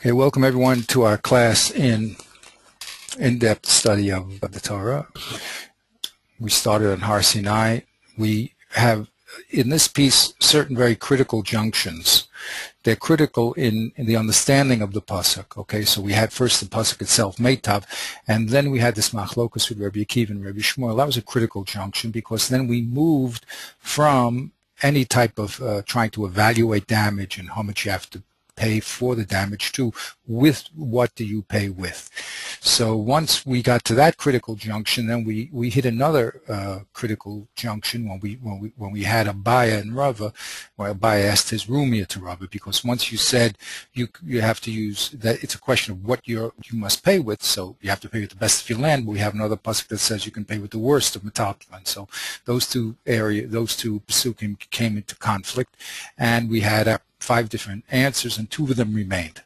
Okay, welcome everyone to our class in-depth study of the Torah. We started on Har Sinai. We have in this piece certain very critical junctions. They're critical in the understanding of the pasuk. Okay, so we had first the pasuk itself, Meitav, and then we had this machlokus with Rabbi Akiva and Rabbi Shmuel. That was a critical junction because then we moved from any type of trying to evaluate damage and how much you have to pay for the damage to with what do you pay with. So once we got to that critical junction, then we hit another critical junction when we had Abaya and Rava, where Abaya asked his Rumia to Rava, because once you said you have to use that, it's a question of what you must pay with. So you have to pay with the best of your land, but we have another pasuk that says you can pay with the worst of Metatlan. So those two pasukim came into conflict, and we had 5 different answers, and 2 of them remained.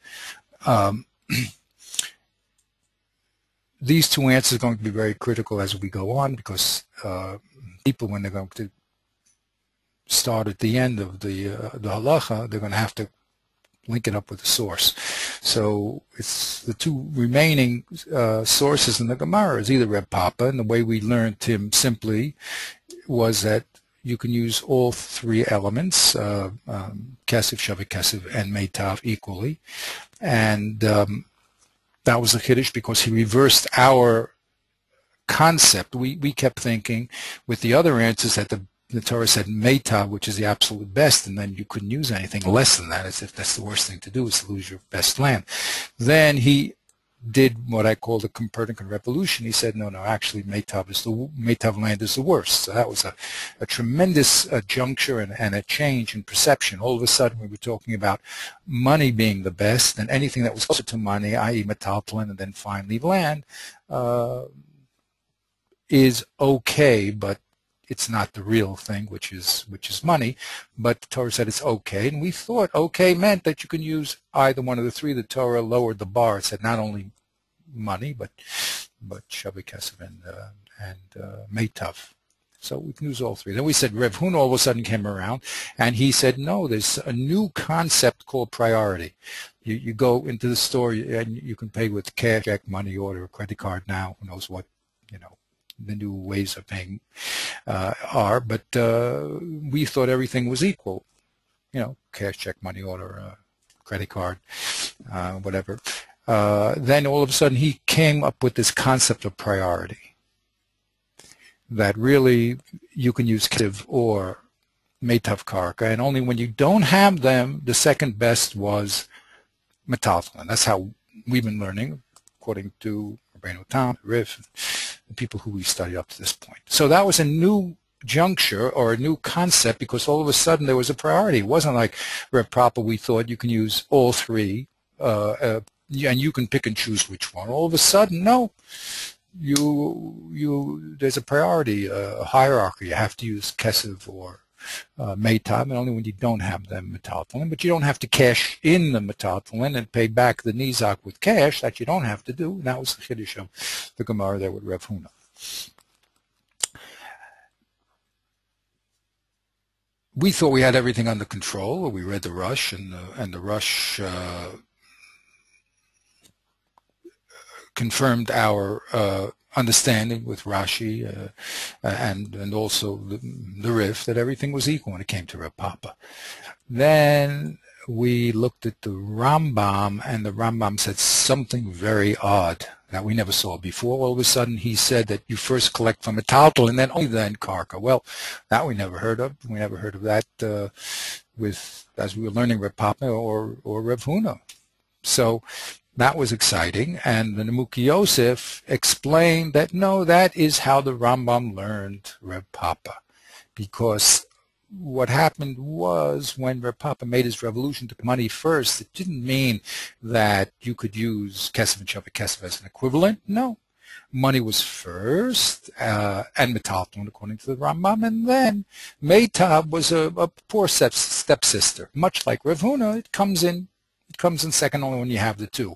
These 2 answers are going to be very critical as we go on, because people, when they're going to start at the end of the halacha, they're going to have to link it up with the source. So it's the 2 remaining sources in the Gemara is either Reb Papa, and the way we learned him simply was that you can use all 3 elements, Kesef, Shavik Kesef, and Meitav equally. And that was a Kiddush because he reversed our concept. We kept thinking with the other answers that the Torah said Meitav, which is the absolute best, and then you couldn't use anything less than that, as if that's the worst thing to do, is to lose your best land. Then he did what I call the Copernican revolution. He said, no, actually Meitav land is the worst. So that was a tremendous juncture and a change in perception. All of a sudden we were talking about money being the best, and anything that was closer to money, i.e. Metatlan, and then finally land, is okay, but it's not the real thing, which is money. But the Torah said it's okay, and we thought okay meant that you can use either one of the 3. The Torah lowered the bar. It said not only money, but Shavik Kesef and Meitav. So we can use all 3. Then we said Rev Huna all of a sudden came around, and he said no, there's a new concept called priority. You go into the store and you can pay with cash, check, money order, credit card now. Who knows what the new ways of paying are, but we thought everything was equal, cash, check, money order, credit card, whatever. Then all of a sudden he came up with this concept of priority, that really you can use Kesef or Meitav Karka, and only when you don't have them, the second best was Metatlan. That's how we've been learning, according to Rabbeinu Tam, Rif, the people who we studied up to this point. So that was a new juncture or a new concept, because all of a sudden there was a priority. It wasn't like Reb Papa, we thought you can use all 3 and you can pick and choose which one. All of a sudden, no, there's a priority, a hierarchy. You have to use Kesef or Meitav, and only when you don't have them Metatlan. But you don't have to cash in the Metatlan and pay back the Nizak with cash. That you don't have to do. And that was the Chiddush of the Gemara there with Rev Huna. We thought we had everything under control. We read the Rush, and the Rush confirmed our understanding with Rashi and also the Rif, that everything was equal when it came to Reb Papa. Then we looked at the Rambam, and the Rambam said something very odd that we never saw before. All of a sudden he said that you first collect from a Taltal and then only then Karka. Well, that we never heard of. We never heard of that as we were learning Reb Papa or Rev Huna. So that was exciting, and the Nemuki Yosef explained that no, that is how the Rambam learned Reb Papa, because what happened was when Reb Papa made his revolution to money first, it didn't mean that you could use Kesef and Shavik Kesef as an equivalent. No, money was first, and Metatlan according to the Rambam, and then Meitav was a poor stepsister, much like Rev Huna. It comes in second only when you have the 2.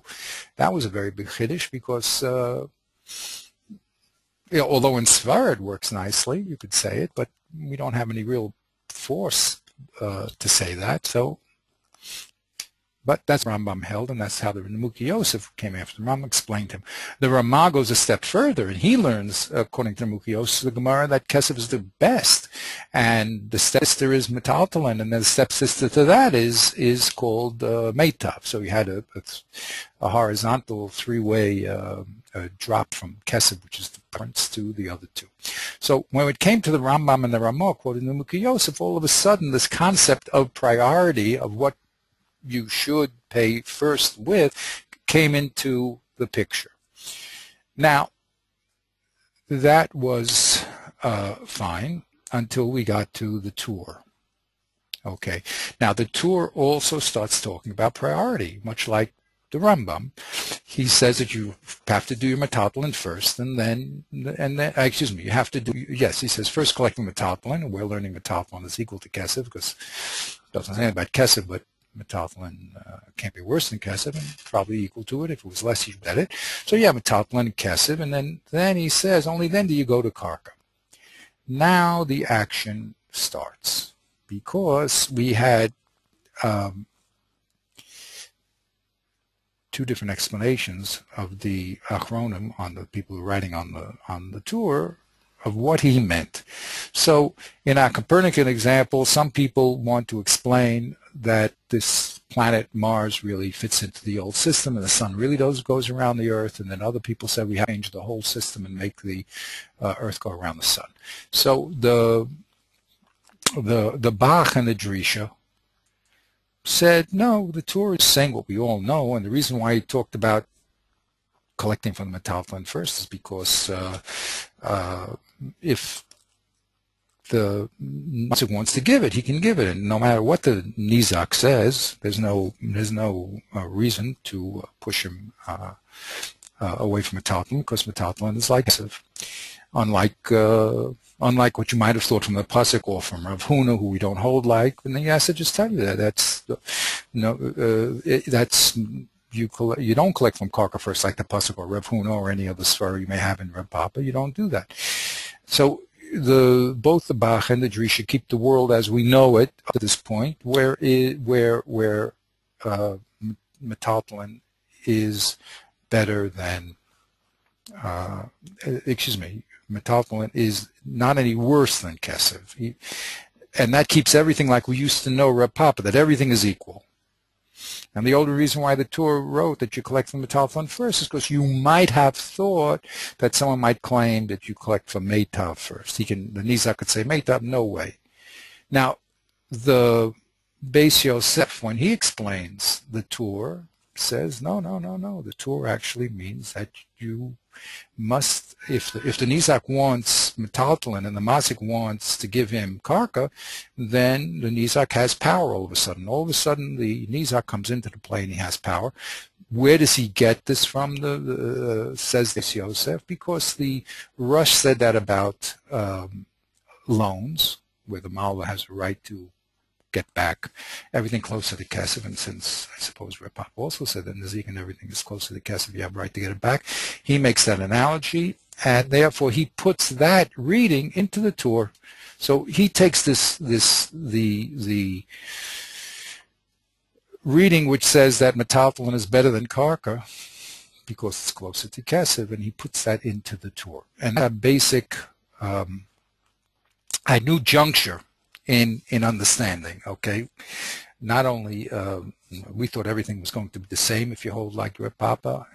That was a very big Chiddush, because although in Svar it works nicely, you could say it, but we don't have any real force to say that. So But that's what Rambam held, and that's how the Nemuki Yosef came after Rambam explained him. The Ramah goes a step further, and he learns, according to Nemuki Yosef, the Gemara, that Kesef is the best, and the stepsister is Metaltalin, and then the stepsister to that is called Meitav. So you had a horizontal three-way drop from Kesef, which is the prince, to the other two. So when it came to the Rambam and the Ramah, quoting Nemuki Yosef, all of a sudden this concept of priority, of what you should pay first with, came into the picture. Now, that was fine until we got to the Tur. Okay. Now, the Tur also starts talking about priority, much like the Rambam. He says that you have to do your metaltalin first, and then, excuse me, you have to do, yes, he says first collecting metaltalin, and we're learning metaltalin is equal to kesef, because it doesn't say anything about kesef, but metaltalin can't be worse than kesef, and probably equal to it. If it was less, you'd bet it. So yeah, metaltalin and kesef, and then he says only then do you go to karka. Now the action starts, because we had two different explanations of the Achronim, on the people who are writing on the Tur, of what he meant. So in our Copernican example, some people want to explain that this planet Mars really fits into the old system, and the sun really goes around the Earth, and then other people said we have to change the whole system and make the Earth go around the sun. So the Bach and the Drisha said, no, the Tur is saying what we all know, and the reason why he talked about collecting from the metaltalin first is because if the Nizak wants to give it, he can give it, and no matter what the Nizak says, there's no reason to push him away from metaltalin, because metaltalin is like kesef. Unlike what you might have thought from the pasuk or from Rav Huna, who we don't hold like, and then he has to just tell you that you don't collect from karka first like the pasuk or Rav Huna or any other svara you may have in Rav Papa. You don't do that. So both the Bach and the Drisha keep the world as we know it up to this point, where metaltalin is better than metaltalin is not any worse than kesef, and that keeps everything like we used to know Reb Papa, that everything is equal. And the only reason why the Tur wrote that you collect from metaltalin first is because you might have thought that someone might claim that you collect from meitav first. The Nizak could say meitav, no way. Now, the Beis Yosef, when he explains the Tur, says no. The Tur actually means that you must, if the Nizak wants metaltalin and the Mazik wants to give him karka, then the Nizak has power all of a sudden. All of a sudden the Nizak comes into the play and he has power. Where does he get this from, says Beis Yosef? Because the Rush said that about loans, where the Mala has a right to get back everything closer to kesef, and since I suppose Reb Papa also said that Nazik and everything is closer to kesef, you have a right to get it back. He makes that analogy, and therefore he puts that reading into the Tur. So he takes the reading which says that metaltalin is better than karka because it's closer to kesef, and he puts that into the Tur. And a basic a new juncture in understanding, okay? Not only we thought everything was going to be the same if you hold like your Papa,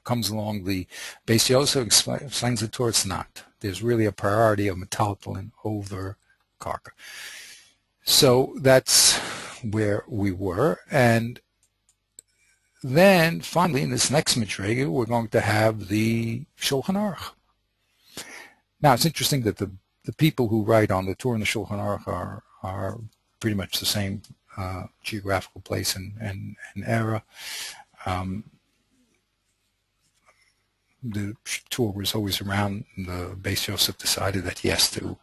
comes along the Beis Yosef explains the Torah, it's not. There's really a priority of metaltalin over karka. So that's where we were, and then finally in this next Madrega we're going to have the Shulchan Aruch. Now it's interesting that the people who write on the Torah and the Shulchan Aruch are pretty much the same geographical place and era. The Torah was always around. The Beis Yosef decided that he has to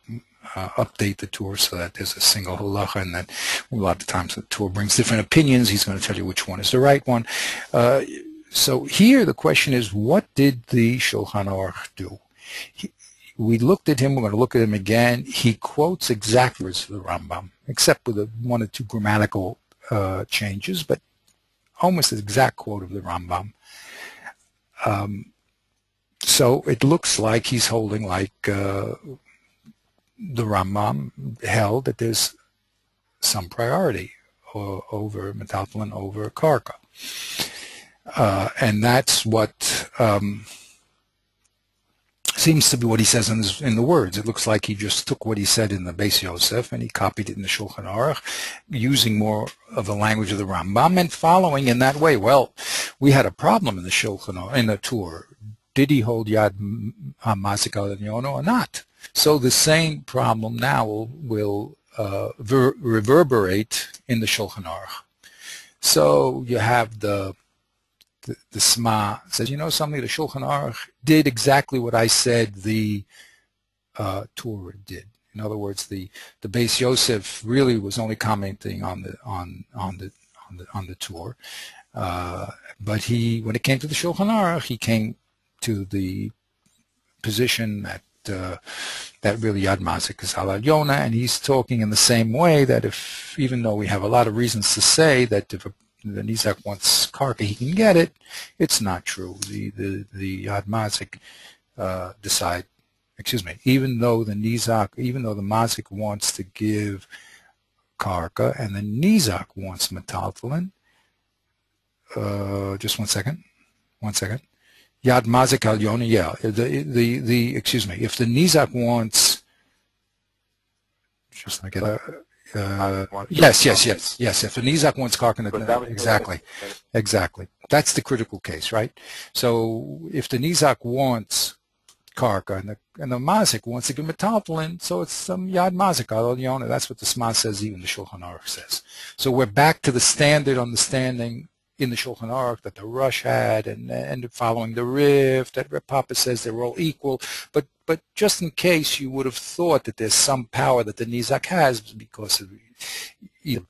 update the Torah so that there's a single halacha, and that a lot of times the Torah brings different opinions. He's going to tell you which one is the right one. So here the question is, what did the Shulchan Aruch do? We looked at him, we're going to look at him again. He quotes exactly the Rambam, except with one or two grammatical changes, but almost an exact quote of the Rambam. So it looks like he's holding like the Rambam held that there's some priority over metaltalin over karka. And that's what seems to be what he says in the words. It looks like he just took what he said in the Beis Yosef and he copied it in the Shulchan Aruch, using more of the language of the Rambam and following in that way. Well, we had a problem in the Shulchan Aruch, in the Tur. Did he hold Yad HaMazik al Elyono or not? So the same problem now will reverberate in the Shulchan Aruch. So you have the Sma says, you know something, the Shulchan Aruch did exactly what I said the Torah did. In other words, the Beis Yosef really was only commenting on the Torah, but when it came to the Shulchan Aruch, he came to the position that really Yad Mazik is Al Yona, and he's talking in the same way that even though we have a lot of reasons to say that if the Nizak wants karka, he can get it, it's not true. The Yad Mazik decide, excuse me, even though the Mazik wants to give karka and the Nizak wants metaltalin, just one second. Yad Mazik al Yona, yeah. Excuse me. If the Nizak wants, just like yes. If the Nizak wants karka, exactly. That's the critical case, right? So if the Nizak wants karka and the Mazik wants to give metaltalin, so it's some Yad Mazik al Yona. That's what the Sma says. Even the Shulchan Aruch says. So we're back to the standard understanding in the Shulchan Aruch that the Rush had, and following the Rif, that Reb Papa says they're all equal. But just in case you would have thought that there's some power that the Nizak has because of either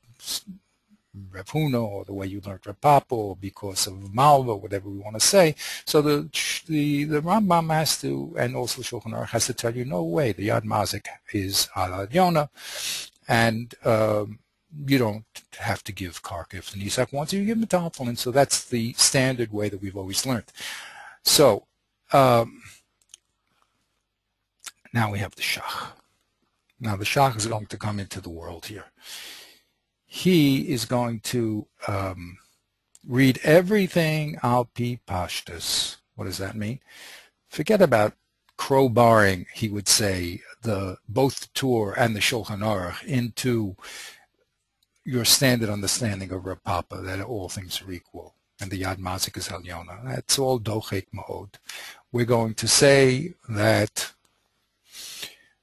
Reb Huna or the way you learned Reb Papa or because of Malva, whatever we want to say. So the Rambam has to, and also the Shulchan Aruch has to tell you, no way, the Yad Mazik is Al Yona, and you don't have to give karka. If the Nizak wants you give metaltalin. So that's the standard way that we've always learned. So now we have the Shach. Now the Shach is going to come into the world here. He is going to read everything al pi pashtus. What does that mean? Forget about crowbarring, he would say, both the Torah and the Shulchan Aruch into your standard understanding of Reb Papa, that all things are equal, and the Yad Mazik is Al Yona. That's all Dochet Ma'od. We're going to say that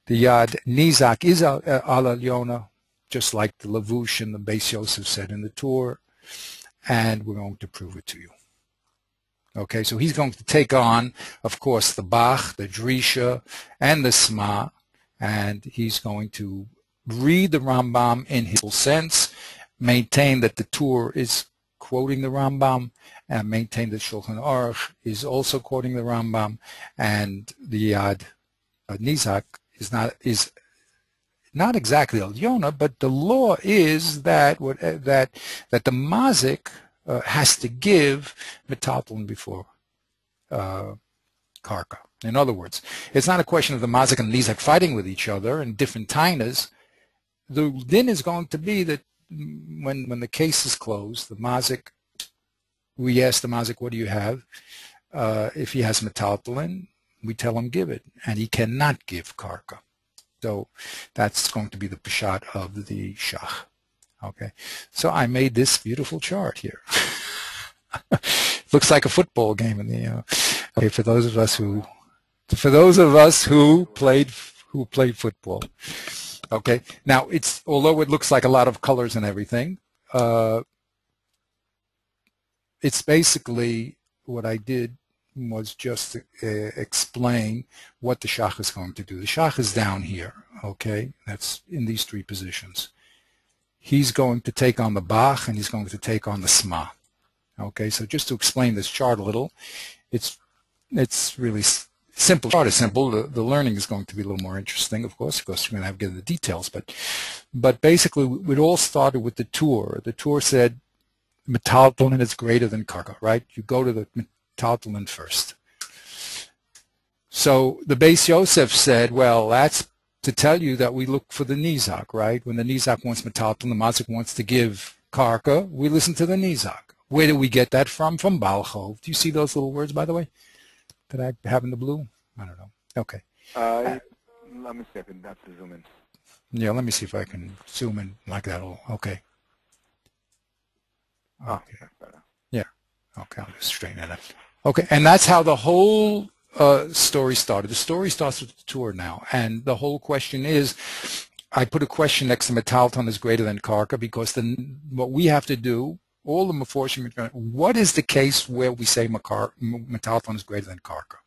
the Yad Nizak is Al Yona, just like the Lavush and the Beis Yosef said in the Torah, and we're going to prove it to you. Okay, so he's going to take on, of course, the Bach, the Drisha, and the Sma, and he's going to read the Rambam in his full sense, maintain that the Torah is quoting the Rambam, and maintain that Shulchan Aruch is also quoting the Rambam, and the Yad Nizak is not exactly Al Yona, but the law is that the Mazik has to give metaltalin before karka. In other words, it's not a question of the Mazik and Nizak fighting with each other in different tainas. The din is going to be that when the case is closed, the Mazik, we ask the Mazik, what do you have? If he has metaltalin, we tell him give it, and he cannot give karka. So that's going to be the peshat of the Shach. Okay, so I made this beautiful chart here. Looks like a football game in the. Okay, for those of us who played football. Okay, now although it looks like a lot of colors and everything, it's basically what I did was just explain what the Shach is going to do. The Shach is down here, okay? That's in these three positions. He's going to take on the Bach and he's going to take on the Sma. Okay, so just to explain this chart a little, it's really simple. The chart is simple. The learning is going to be a little more interesting, of course, because we're going to have to get into the details. But basically, it all started with the Torah. The Torah said metaltalin is greater than karka, right? You go to the metaltalin first. So the Beis Yosef said, well, that's to tell you that we look for the nizak, right? When the nizak wants metaltalin, the mazik wants to give karka, we listen to the nizak. Where do we get that from? From Balchov. Do you see those little words, by the way, that I have in the blue? I don't know. Okay. Let me see if I can have to zoom in. Yeah, let me see if I can zoom in like that. Okay. Okay. That's better. Yeah. Okay, I'll just straighten it up. Okay, and that's how the whole story started. The story starts with the tour now, and the whole question is, I put a question next to metalton is greater than karka because then what we have to do, all the Meforshim, what is the case where we say metalton is greater than karka?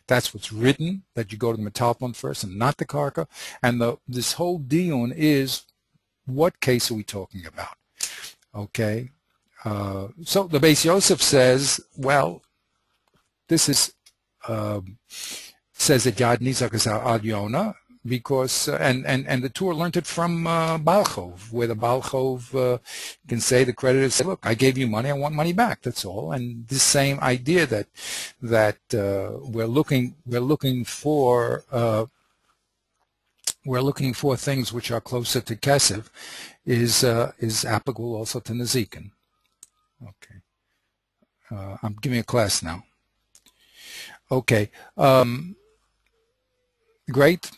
That's what's written, that you go to the metalton first and not the karka. And this whole dion is, what case are we talking about? Okay. So the Beis Yosef says, well, this is says that Yad Nizak is Ad Yona because and the Tur learned it from Balchov, where the Balchov can say the creditor say, look, I gave you money, I want money back. That's all. And this same idea that we're looking for things which are closer to Kesef is applicable also to Nezikin. Okay. I'm giving a class now. Okay. Great.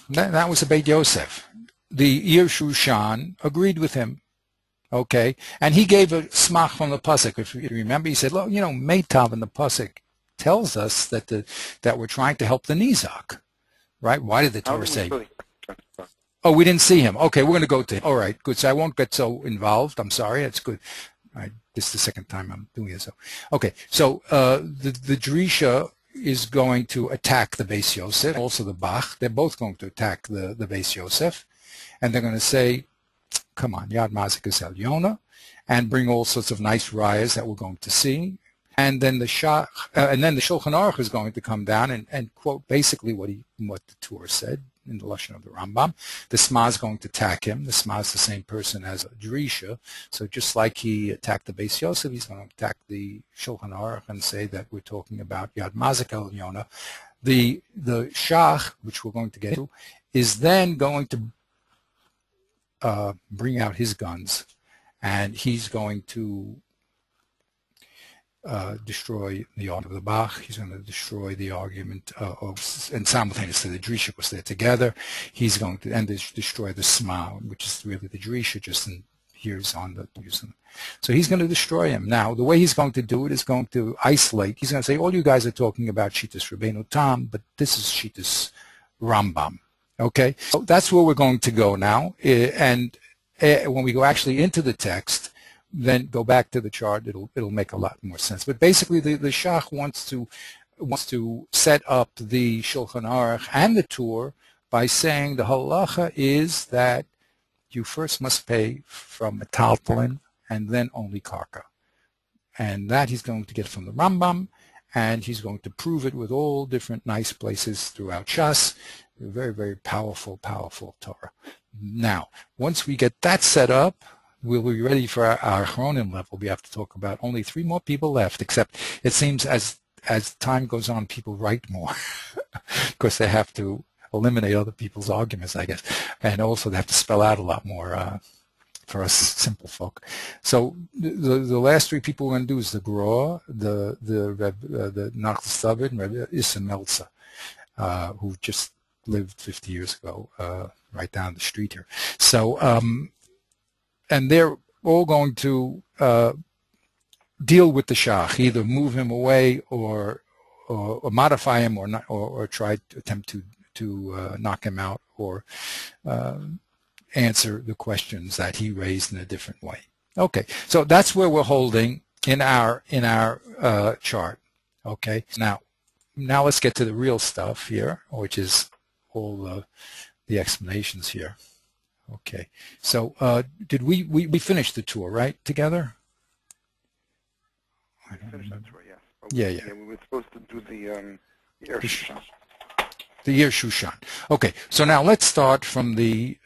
That was the Beit Yosef. The Ir Shushan agreed with him. Okay. And he gave a smach from the pasuk. If you remember, he said, look, you know, Meitav in the pasuk tells us that we're trying to help the Nizak. Right? Why did the Torah say? Oh, we didn't see him. Okay, we're going to go to him. All right, good. So I won't get so involved. I'm sorry. That's good. This is the second time I'm doing it. So, okay. So the Drisha is going to attack the Beis Yosef, also the Bach. They're both going to attack the Beis Yosef, and they're going to say, "Come on, Yad Mazik is El Yona," and bring all sorts of nice rayas that we're going to see. And then the Shulchan Aruch is going to come down and quote basically what the Torah said in the lashon of the Rambam. The Sma is going to attack him. The Sma is the same person as Drisha, so just like he attacked the Beis Yosef, he's going to attack the Shulchan Aruch and say that we're talking about Yad Mazik El Yona. The Shach, which we're going to get to, is then going to bring out his guns, and he's going to destroy the argument of the Bach. He's going to destroy the argument and simultaneously the Drisha, because they're together. He's going to destroy the Sma, which is really the Drisha, just in here's on the using. So he's going to destroy him. Now, the way he's going to do it is going to isolate. He's going to say, all you guys are talking about Shitas Rabbeinu Tam, but this is Shitas Rambam. Okay? So that's where we're going to go now. And when we go actually into the text, then go back to the chart. It'll make a lot more sense. But basically, the Shach wants to set up the Shulchan Aruch and the Tur by saying the halacha is that you first must pay from metaltalin and then only karka, and that he's going to get from the Rambam, and he's going to prove it with all different nice places throughout Shas. Very, very powerful, powerful Torah. Now, once we get that set up, we'll be ready for our Achronim level. We have to talk about only 3 more people left, except it seems as time goes on, people write more because they have to eliminate other people's arguments, I guess, and also they have to spell out a lot more for us simple folk. So the last 3 people we're going to do is the Gra, the Nachal Stavid, and Rebbe Issa Meltzer, who just lived 50 years ago, right down the street here. So. And they're all going to deal with the Shach, either move him away or modify him, or not, or try to attempt to knock him out, or answer the questions that he raised in a different way. Okay, so that's where we're holding in our chart. Okay, now let's get to the real stuff here, which is all the explanations here. Okay, so did we finished the tour, right, together? We finished that tour, yes. Yeah. We were supposed to do the air shot. The year Shushan. Okay, so now let's start from the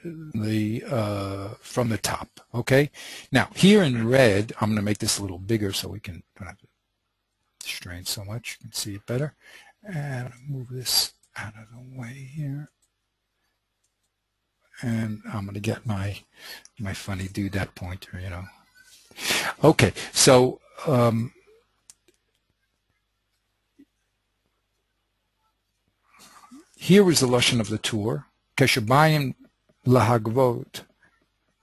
top. Okay, now here in red, I'm going to make this a little bigger so we can don't have to strain so much. You can see it better. And move this out of the way here. And I'm going to get my funny doodad pointer, you know. Okay, so here is the lashon of the tour. Keshabayim lahagvot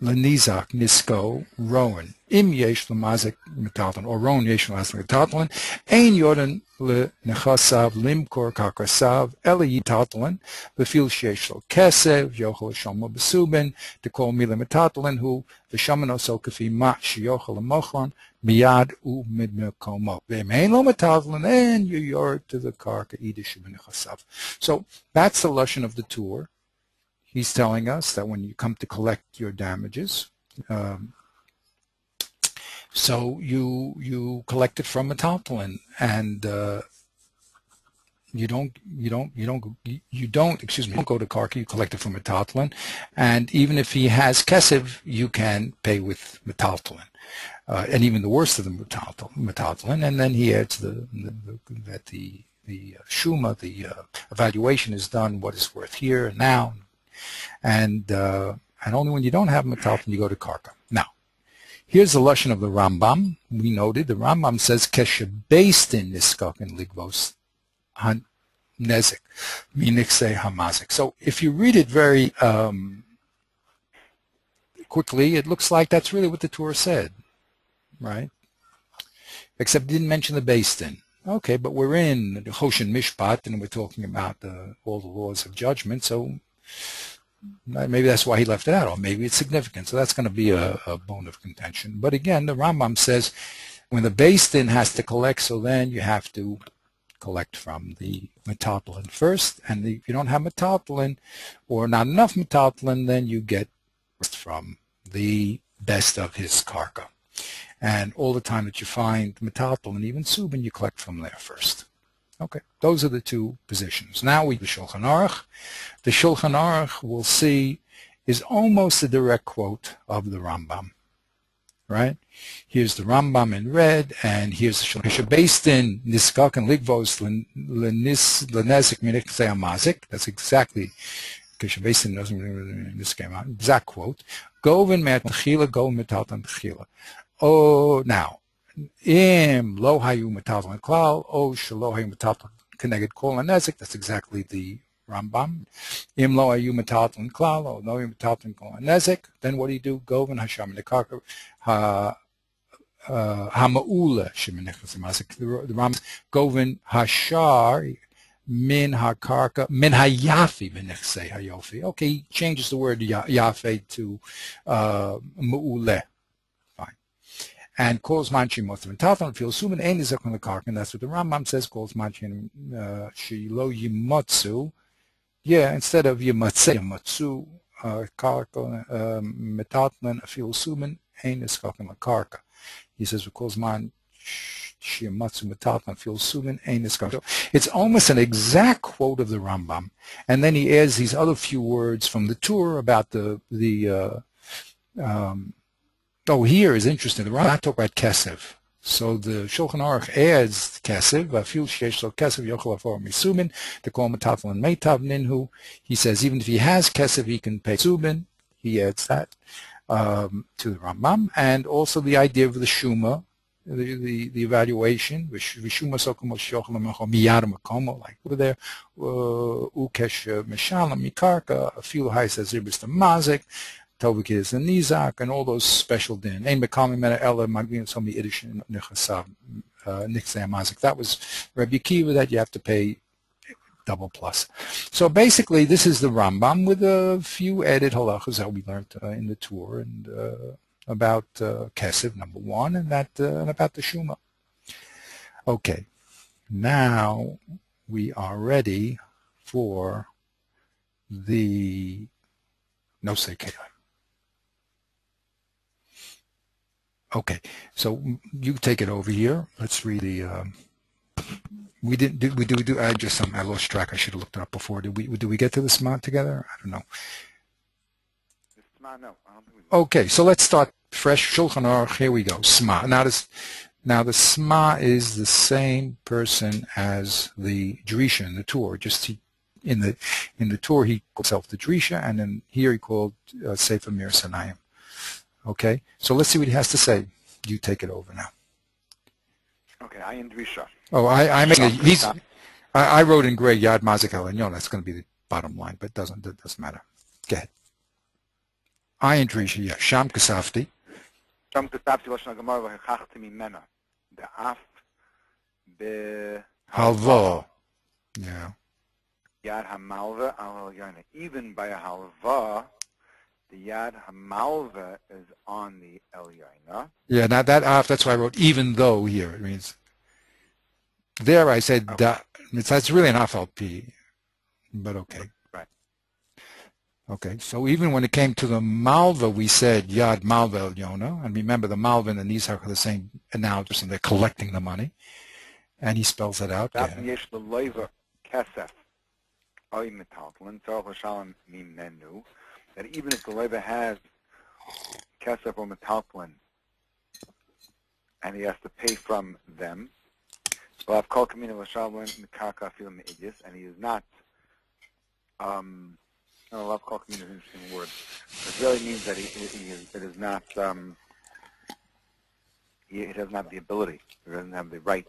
lenizak nisko rowan im yesh lemazik metalton or rowan yesh lemazik metalton ein yoden lenechasav limkor kakasav eli yitalton befil shesh lo kesev yochel shomo besubin to call mila metalton who the shamano so kafi ma sheyochel mochon miyad u midmekomo ve'mein lo metalton and you yor to the karka idish benechasav. So that's the lashon of the tour. He's telling us that when you come to collect your damages, so you collect it from a metaltalin, and you don't go to Karka, you collect it from a metaltalin, and even if he has kesef, you can pay with metaltalin, and even the worst of the metaltalin, and then he adds that the shuma, the evaluation is done, what is worth here and now. And only when you don't have metalton you go to karka. Now, here's the lashon of the Rambam. We noted the Rambam says keshebeistin niskakin ligvos han nezik minikse hamazik. So if you read it very quickly, it looks like that's really what the Torah said, right? Except it didn't mention the beistin. Okay, but we're in the Choshen Mishpat and we're talking about all the laws of judgment, so maybe that's why he left it out, or maybe it's significant. So that's going to be a bone of contention. But again, the Rambam says when the Beis Din has to collect, so then you have to collect from the metaltalin first. And if you don't have metaltalin or not enough metaltalin, then you get from the best of his karka. And all the time that you find metaltalin, even subin, you collect from there first. Okay, those are the two positions. Now we the Shulchan Aruch. The Shulchan Aruch, we'll see, is almost a direct quote of the Rambam. Right? Here's the Rambam in red, and here's the Shulchan based in Niskak and Ligvos Lenezik Minikse Amazik. That's exactly based in this came out. Exact quote. Govin Met Mechila, go Metaltan Mechila. Oh, now. Im lo hayu metalton klal o shelo hayu metalton keneged kol hanezik. That's exactly the Rambam. Im lo hayu metalton klal o lo hayu metalton kol hanezik. Then what do you do? Govin hasham nekaka hamaula shemenechas mazik. The Rambam govin hashar min hakarka min hayafi menechsei hayofi. Okay, he changes the word yafe to maule. And calls manchi motiv metalton feel suman ein nizak on the karka, and that's what the Rambam says. Calls manchi shilo yimotzu. Yeah, instead of yimatze yimotzu karka metalton feel suman ein nizak on the karka. He says calls man shimatzu metalton feel suman ein nizak. So it's almost an exact quote of the Rambam, and then he adds these other few words from the Torah about oh, here is interesting. The Rambam talk about kesef. So the Shulchan Aruch adds kesef. Afil sheyesh lo kesef yochel afor misumin. They call metalton meitav ninhu. He says even if he has kesef, he can pay subin. He adds that to the Rambam, and also the idea of the shuma, the evaluation. V'shuma sokomo shochel miyad makomo, like over there. Ukesh mishalam mikarka. Afil hay says ribis the mazik. Tovik and Nizak, and all those special din. Ein Mekami Mena Ella Magvin Somi Idish Nechasav Nixay Mazik. That was Rabbi Akiva that you have to pay double plus. So basically, this is the Rambam with a few added halachas that we learned in the tour and about Kesef, number one, and that and about the Shuma. Okay, now we are ready for the Nosei Kelim. Okay, so you take it over here. Let's read the We didn't. Did we do? I just I lost track. I should have looked it up before. Did we get to the Sma together? I don't know. The Sma, no, I don't think we did. Okay, so let's start fresh. Shulchan Aruch. Here we go. Sma. Now the Sma is the same person as the Drisha in the Torah. Just in the Torah he called himself the Drisha, and then here he called Sefer Mir Sanayim. Okay, so let's see what he has to say. You take it over now. Okay, I am Drisha. Oh, I wrote in gray Yad Mazik El Elyon. That's going to be the bottom line, but it doesn't matter. Go ahead. I and Drisha, yeah. Sham Kasafti. Sham Kasafti Lashon Gemara v'chachti mimena de'af Halva. Yeah. Yad Hamalva al Elyon. Even by a halva, the Yad Hamalva is on the Elyon. Yeah. Now that's why I wrote even though here. It means. There I said okay. That's really an FLP, but okay. Right. Okay, so even when it came to the Malva, we said Yad Malva El Yona, and remember the Malva and the Nizhak are the same analogy, and they're collecting the money, and he spells it out. That even if the loiva has kesef or metaltlin, and he has to pay from them. Well, I've called Kamina Lashalwin Mikaka Filim Idis, and he is not. Love call Kamina is an interesting word. It really means that it is not. He doesn't have the ability. He doesn't have the right.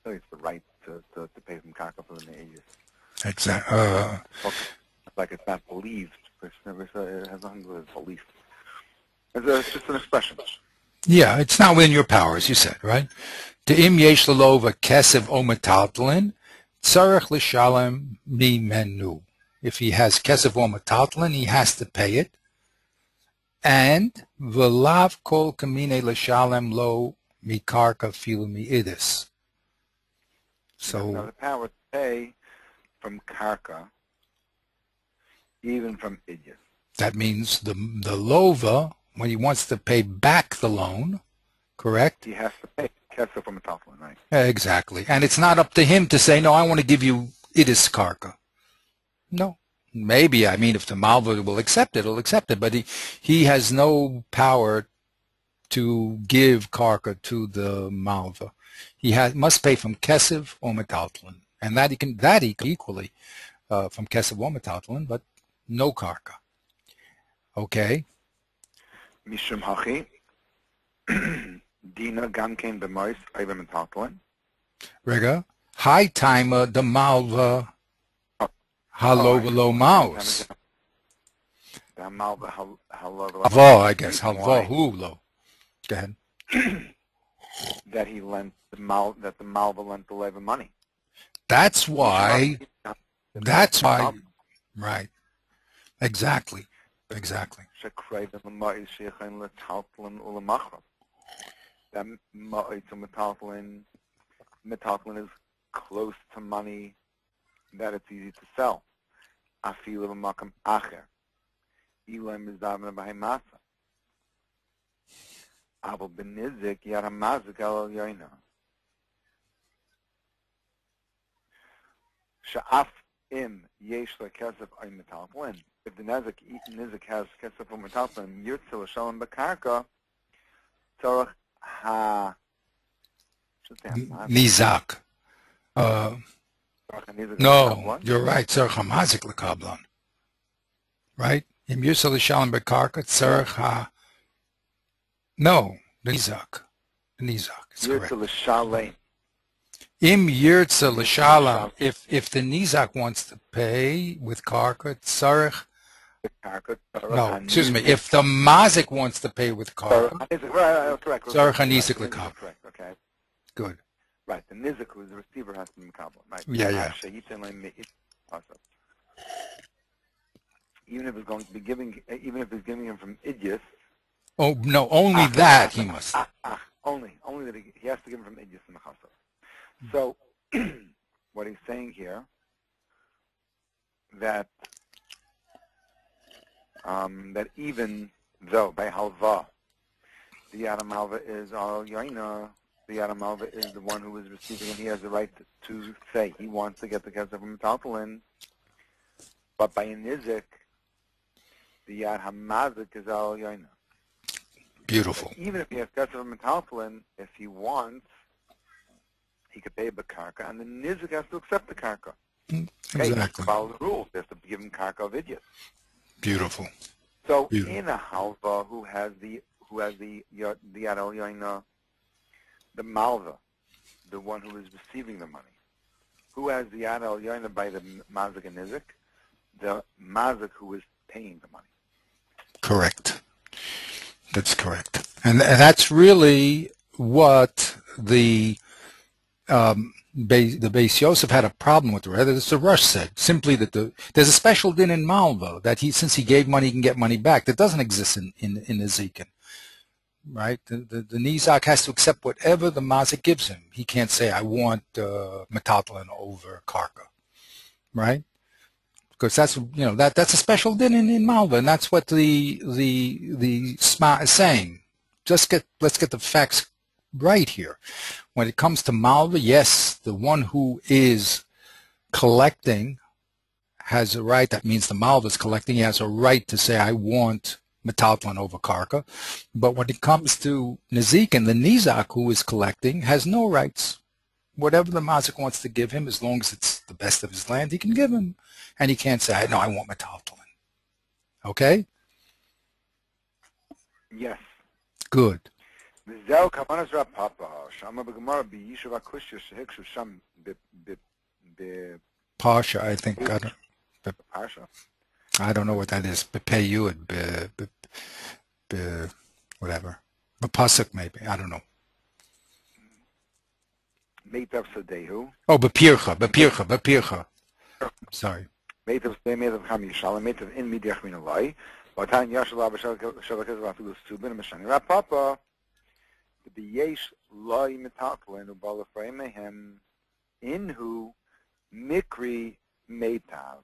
It's the right to pay from Kaka Filim Idis. Exactly. Like it's not believed. It has nothing to do with belief. It's just an expression. Yeah, it's not within your power, as you said, right? De'im yesh lelova kesev o metaltlin, tzarech l'shalem mimenu. If he has kesev or metaltlin, he has to pay it. And v'lav kol kamine l'shalem lo mikarka filu mi'idis. So the power to pay from karka, even from idis. That means the lova, when he wants to pay back the loan, correct? He has to pay kesef from a metaltlin, right? Exactly. And it's not up to him to say, no, I want to give you idis karka. No. Maybe, if the Malva will accept it, he'll accept it. But he has no power to give karka to the Malva. He must pay from kesef or metaltlin. And that he can equally from kesef or metaltlin, but no karka. Okay? Mishum hachi. Dina gamkein b'mois ayvim metaltlin. Rega. High timer the Malva. Hello below mouse. The Malva hello. Havo, I guess. Havo hulo. Go ahead. That he lent the Malva lent the Leva money. That's why. Right. Exactly. That metaltlin is close to money that it's easy to sell. Afilu b'makam acher. Ilam is davna b'haimasa. Abel b'nizik yad hamazik al yoyna. Sha'af im yesh lekesef ay metaltlin. If the nizik has kesef or metaltlin, yirtze l'shalom b'karka, tzorach ha... Nizak. No, you're right. Tzarech hamazik lekablan. Right? Im yirtze l'shalom b'karka, tzarech ha... No, the nizak. The nizak is correct. Yirtze l'shalem. Im yirtze l'shalom. If the nizak wants to pay with karka, tzarech... No, excuse me. If the mazik wants to pay with karka, correct. tzarech hanizik lekablan. Correct. Okay. Good. Right. The nizik, who is the receiver, has to be makablan. Right. Yeah. Even if it's going to be giving, even if he's giving him from idyas. Oh no, only that he must. Only that he has to give him from idyas and the chassav. So, what he's saying here, that even though by halva, the Adam halva is al yaina, the Yad HaMalva is the one who is receiving, and he has the right to say he wants to get the kesef from Metaltalin. But by a nizik, the Yad HaMazik is al yoina. Beautiful. Even if he has kesef from Metaltalin, if he wants, he could pay Bakarka, and the nizik has to accept the karka. Okay, he has to Exactly. follow the rules. He has to give him karka of idiot. Beautiful. So Beautiful. in a halva who has the Yad al yoina, the malva, the one who is receiving the money, who has the Yad al yoina by the mazik and nizik? The mazik who is paying the money. Correct. That's correct. And that's really what the Beis Yosef had a problem with, rather the Rush said, simply that there's a special din in Malvo that since he gave money, he can get money back. That doesn't exist in Ezekiel, right? The Nizak has to accept whatever the Mazik gives him. He can't say, I want Metaltalin over Karka, right? Because that's that's a special din in Malva, and that's what the Sma is saying. Let's get the facts right here. When it comes to Malva, yes, the one who is collecting has a right. That means the Malva is collecting. He has a right to say, I want Metaltalin over Karka. But when it comes to Nizik, and the Nizak who is collecting has no rights. Whatever the Mazik wants to give him, as long as it's the best of his land, he can give him. And he can't say, no, I want Metaltalin. Okay? Yes. Good. וזהו כוונת רב פאפה, שמה בגמרא ביישוב הקושי שהקשו שם Pasha, I think. בפרשה. I don't know what that is. Pay you it, whatever. Pasuk maybe. I don't know. מיטב שדהו. Oh, Bepircha. Sorry. מיטב שדה מיטב חמישה, מיטב אין מידיח מן אלוהי, ואתן ישלה בשבקת ואפילו סטובין משני רב פאפה, ביש לא ימתקלן ובא לפרעי מהם, inhu mikri meitav.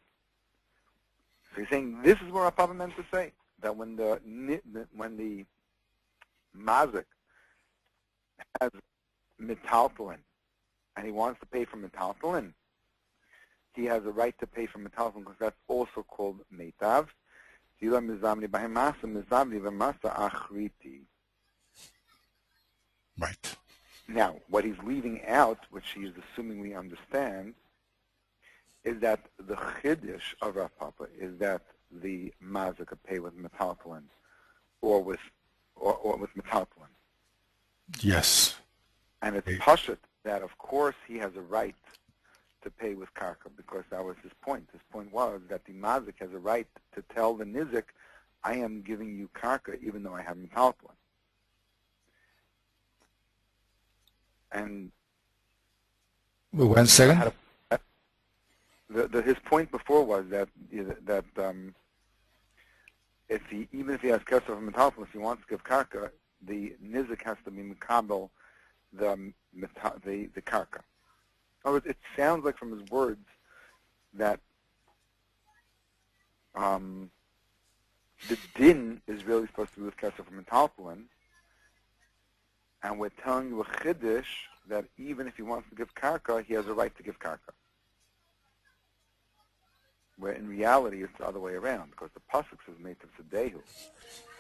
So he's saying this is what our Papa meant to say, that when the mazik has metaltalin and he wants to pay for metaltalin, he has a right to pay for metaltalin because that's also called meitav. Right. Now, what he's leaving out, which he's assuming we understand, is that the chiddush of Rav Papa is that the mazik could pay with metaltalin or with metaltalin. Yes. And it's pashut that, of course, he has a right to pay with karka, because that was his point. His point was that the mazik has a right to tell the nizik, I am giving you karka even though I have metaltalin. And one second. His point before was that even if he has kesef of metaltalin, if he wants to give karka, the nizik has to be mekabel the karka. In other words, it sounds like from his words that the din is really supposed to be with kesef of metaltalin, and we're telling you a chiddush that even if he wants to give karka, he has a right to give karka. Where in reality it's the other way around, because the pasuk says meitav sedehu,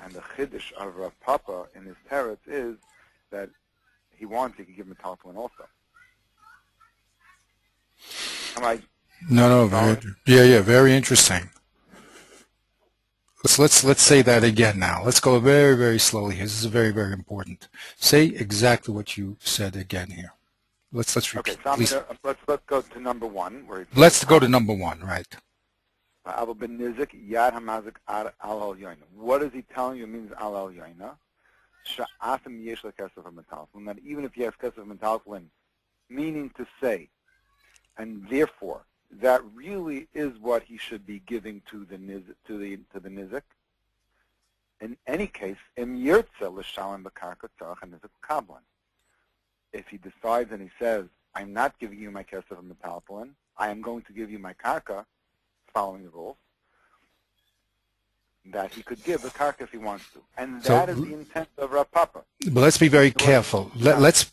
and the chiddush of Rav Papa in his teretz is that he wants, he can give metaltalin also. Am I? No, very interesting. Let's say that again now. Let's go very, very slowly here. This is very, very important. Say exactly what you said again here. Let's repeat. Okay, so let's go to number one. Let's go to number one, right? What is he telling you? It means al al yoina. That even if he has kesef metaltalin, meaning to say, and therefore that really is what he should be giving to the nizik. In any case, if he decides and he says, I'm not giving you my kesef metaltalin, I am going to give you my karka, following the rules, that he could give the karka if he wants to, and So, that is the intent of Rav Papa. but let's be very careful. Let's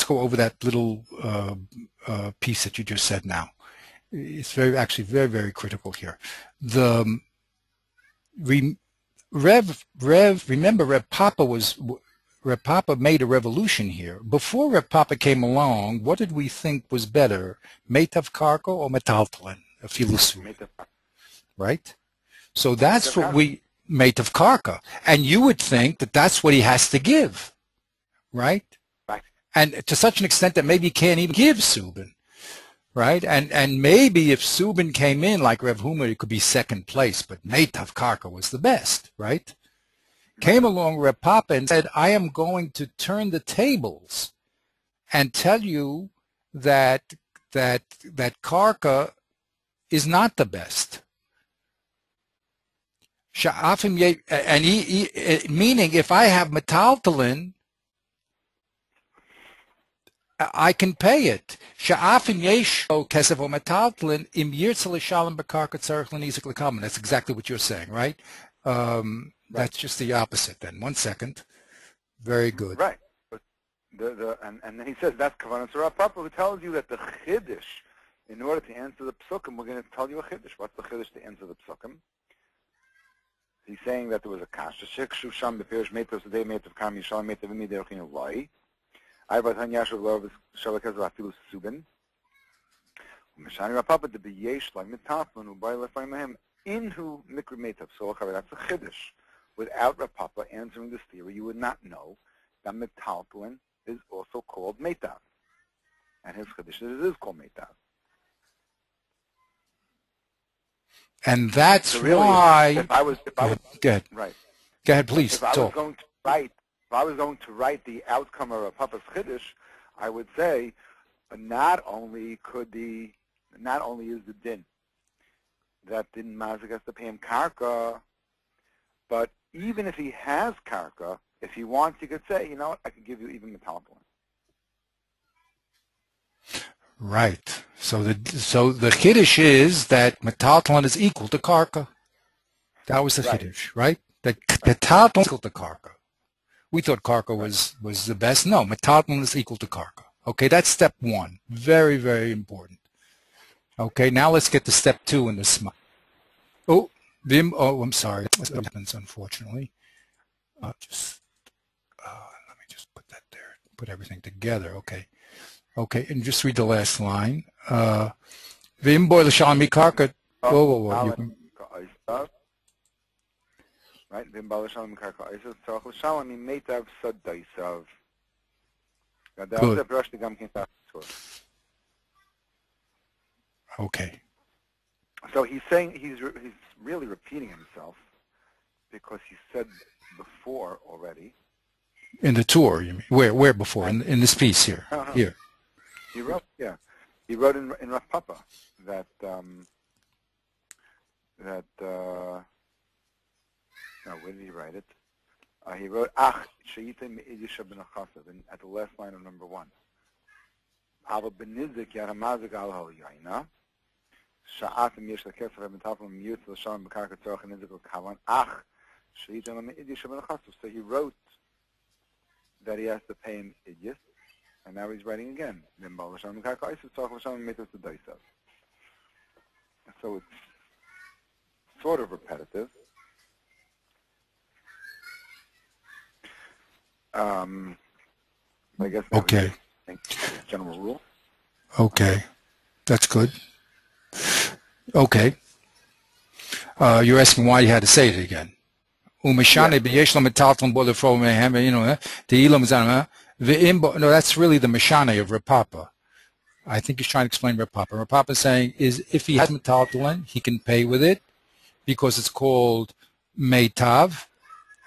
go over that little piece that you just said now. It's actually very, very critical here. The remember Rev Papa made a revolution here. Before Rev Papa came along, what did we think was better, Meitav Karka or Metaltalin, a filosu, right? So that's what we, Meitav Karka. And you would think that that's what he has to give, right? Right. And to such an extent that maybe he can't even give Subin. Right, and maybe if Subin came in like Rev Huma, it could be second place, but Meitav Karka was the best, right? Came along Rev Papa and said, I am going to turn the tables and tell you that Karka is not the best. And meaning if I have Metaltalin, I can pay it. That's exactly what you're saying, right? That's just the opposite then. 1 second. Very good. Right. But and then he says that's Kavanah Rav Papa, who tells you that the Chiddush, in order to answer the Psukim, we're going to tell you a Chiddush. What's the Chiddush to answer the Psukim? He's saying that there was a Kasha. Shikshu Sham Bepirish Meitav Sadeh Meitav Kam Yishalim Meitav Imi Derechinu Loi. Ayvat Hanyashav Lov Shalakaz Afilu Subin. Meshani Rav Papa to be Yesh like Mitaflan who by Lefayim Inhu Mikri Meitav. So that's a Chiddush. Without Rav Papa answering this theory, you would not know that Metaltalin is also called Meitav. And his Chiddush is called Meitav. And that's so really, why... If I was Go ahead. Right. Go ahead, please. If I was going to write the outcome of Rav Papa's Chiddush, I would say not only is the din that din mazik has to pay him karka, but even if he has karka, if he wants, he could say, you know what, I could give you even metaltalin. Right. So the chiddush is that metaltalin is equal to karka. That was the chiddush, right? That metaltalin is equal to karka. We thought karka was the best. No, metaltalin is equal to karka. Okay, that's step one. Very, very important. Okay, now let's get to step two in the smile. Oh, I'm sorry. That happens, unfortunately. Let me just put that there. Put everything together. Okay. Okay, and just read the last line. Vim boy l'shalmi karka. Whoa. Right? Vim boy l'shalmi karka. Isus tzarach l'shalmi meitav sadaisav. Good. Okay. So he's saying he's really repeating himself because he said before already. In the tour, you mean? Where before? In this piece here. Here. He wrote in Rav Papa that no, where did he write it? He wrote Ach she'ita me'idisha b'nachasav at the last line of number 1. Ava b'nizik yaramazik al ha'yayna sha'atim yesh l'kesef ha'mitafel miyut l'shalom b'karka tzorach nizik l'kavan Ach she'ita me'idisha b'nachasav. So he wrote that he has to pay him idyas. And now he's writing again. So it's sort of repetitive. I guess okay. General rule. Okay. That's good. Okay. You're asking why you had to say it again. No, that's really the Mishane of Rav Papa. I think he's trying to explain Rav Papa. Rav Papa is saying is if he has metaltalin, he can pay with it because it's called meitav.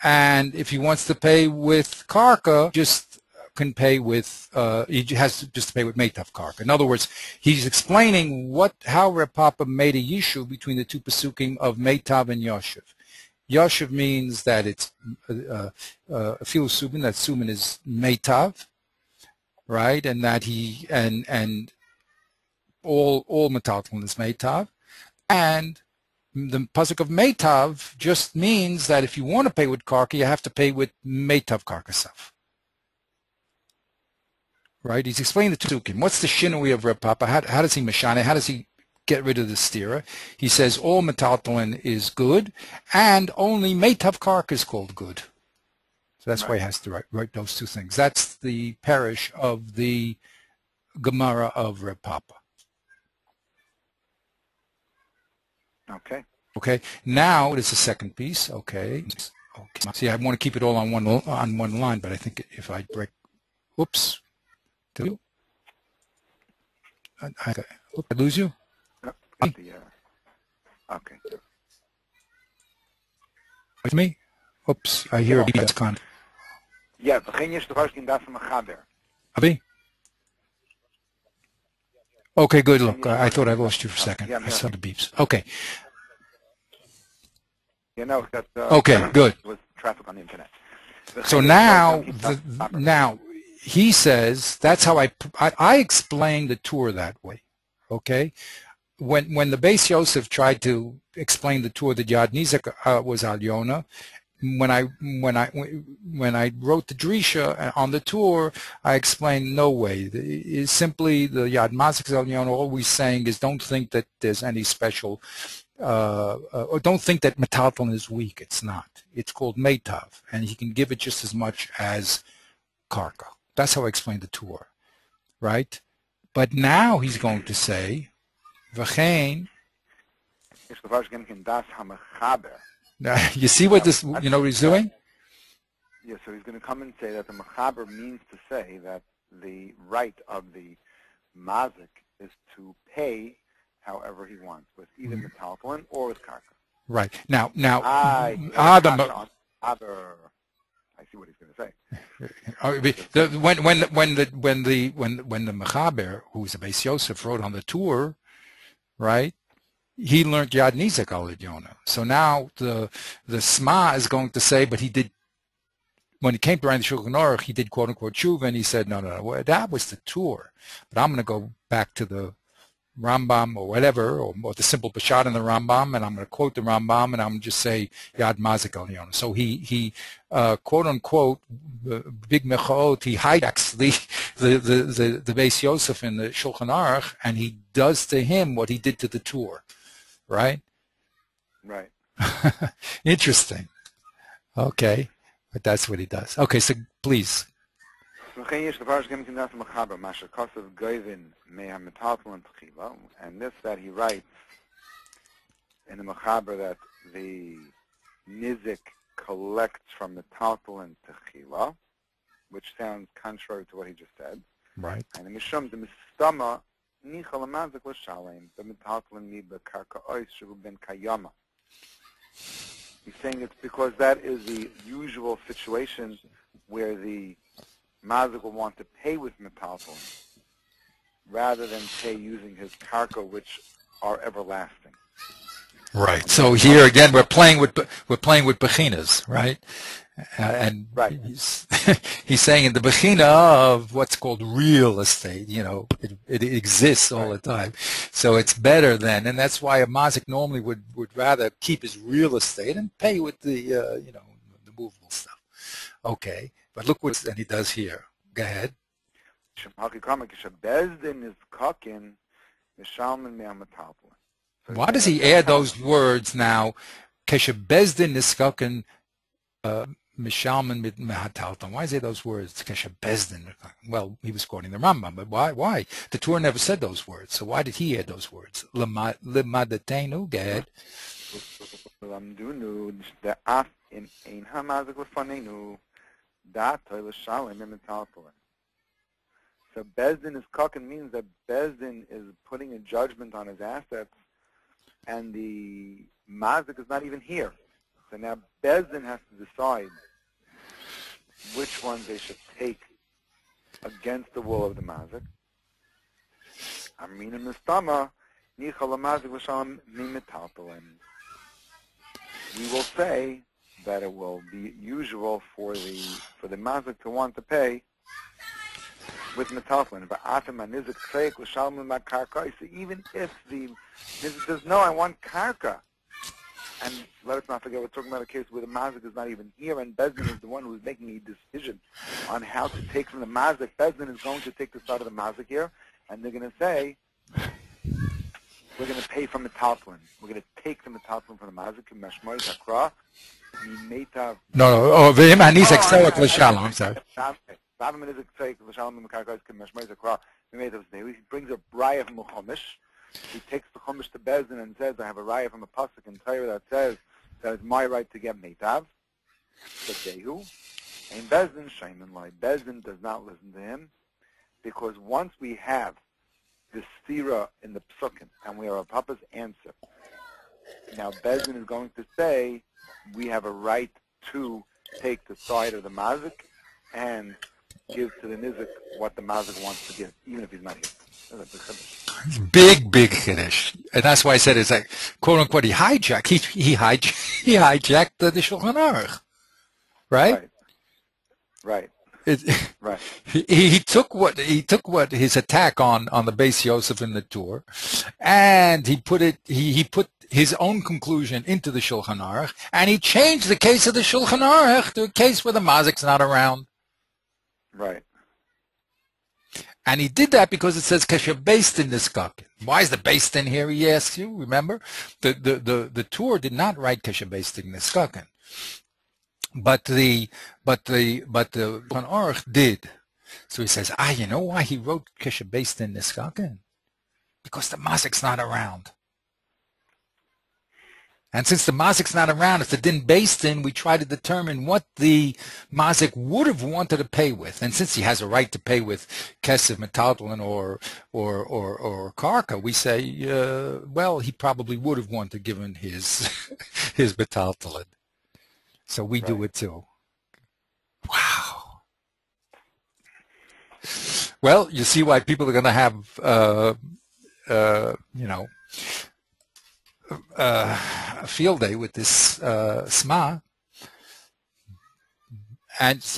And if he wants to pay with karka, just can pay with, he has to just pay with meitav karka. In other words, he's explaining how Rav Papa made a yishuv between the two pesukim of meitav and yoshev. Yoshev means that it's filu subin, that subin is meitav, right? And that all metaltalin is meitav, and the pasuk of Meitav just means that if you want to pay with karka, you have to pay with Meitav karkasav. Right? He's explaining the Tukim. What's the shinui of Reb Papa? How does he mashane? How does he get rid of the stira? He says all metaltalin is good, and only Meitav karka is called good. So that's why he has to write those two things. That's the parish of the Gemara of Reb Papa. Okay. Okay. Now it is the second piece. Okay. See, I want to keep it all on one line, but I think if I break, oops, did you? I lose you? No, okay. With me? Oops, I hear a beat. That's con. Yeah, begin je te in das mechaber. Abi? Okay, good. Look, I thought I lost you for a second. I saw the beeps. Okay. You know that. Okay, good. Was traffic on the internet. So now he says that's how I explained the tour that way. Okay, when the Beis Yosef tried to explain the tour that Yad Nizek was Al Yona, when I wrote the Drisha on the tour, I explained no way. It's simply the Yad Mazik Al Yona. All we're saying is don't think that there's any special. Or don't think that metaltalin is weak. It's not. It's called meitav, and he can give it just as much as karka. That's how I explained the tour, right? But now he's going to say, v'chein. You see what this? You know what he's doing? Yeah. So he's going to come and say that the mechaber means to say that the right of the mazik is to pay however he wants, with either metaltalin or with karka. Right. Now, I see what he's going to say. When the Mechaber, who's a Beis Yosef, wrote on the tour, right? He learned Yad Nizek al Yona. So now the Sma is going to say, but he did. When he came to write the Shulchan Aruch, he did quote unquote tshuva, and he said, no, well, that was the tour, but I'm going to go back to the Rambam or whatever, or the simple Peshat in the Rambam, and I'm going to quote the Rambam, and I'm going to just say Yad Mazik al Yona. So he quote unquote, big mechaot, he hijacks the Beis Yosef in the Shulchan Aruch, and he does to him what he did to the tour, right? Right. Interesting. Okay, but that's what he does. Okay, so please. And this that he writes in the mechaber that the nizik collects from the metaltalin techila, which sounds contrary to what he just said. Right. And the mishum the mistama nichal amazik l'shalem the metaltalin mi bekarka ois shu ben kayama. He's saying it's because that is the usual situation where the mazik will want to pay with metaltalin rather than pay using his karka, which are everlasting. Right. So here again, we're playing with bechinas, right? And right. He's saying in the bechina of what's called real estate, it exists all the time. So it's better than, and that's why a mazik normally would rather keep his real estate and pay with the the movable stuff. Okay, but look what he does here. Go ahead. Why does he add those words now? Keshe bezdin niskaken mishalman mit mehatalton. Why is he those words? Keshe bezdin. Well, he was quoting the Rambam, but why? Why? The Torah never said those words, so why did he add those words? Limadatenu. Go ahead. So Bezdin is kaken means that Bezdin is putting a judgment on his assets, and the mazik is not even here. So now Bezdin has to decide which ones they should take against the will of the mazik. Amina mistama nichal mazik l'shalom mimetaltalin. We will say that it will be usual for the mazik to want to pay with metaltalin. But so even if the nizik says, no, I want karka, And let us not forget, we're talking about a case where the mazik is not even here, and Bezdin is the one who's making a decision on how to take from the mazik. Bezdin is going to take the side of the mazik here, and they're going to say, we're going to pay from metaltlin. We're going to take the metaltlin from the mazik, meshmoy takra, mimetav. No, oh, v'im hanizek tzorek l'shalom. I'm sorry. He brings a raya from a chumash. He takes the chumash to Bezdin and says, I have a raya from a pasuk in Torah that says that it's my right to get meitav. But Dehu, and Bezdin shayman lai. Bezdin does not listen to him, because once we have the stira in the psukim and we are a papa's answer, now Bezdin is going to say we have a right to take the side of the mazik and give to the nizik what the mazik wants to give, even if he's not here. That's a big chiddush. Big chiddush, and that's why I said it's like quote unquote he hijacked. He hijacked the Shulchan Aruch, right? Right. Right. He took what his attack on the Beis Yosef in the Tur, and he put his own conclusion into the Shulchan Aruch, and he changed the case of the Shulchan Aruch to a case where the mazik's not around. Right. And he did that because it says Kesher based in this Kakin. Why is the based in here? He asks you. Remember, the Tur did not write Kesher based in this Kakin, but the Shulchan Aruch did. So he says, you know why he wrote Kesher based in this Kakin? Because the mazik's not around. And since the mazik's not around, if it didn't based in, we try to determine what the mazik would have wanted to pay with. And since he has a right to pay with kesef, metaltalin, or karka, we say, well, he probably would have wanted to give him his his metaltalin. So we do it too. Wow. Well, you see why people are going to have, a field day with this Sma,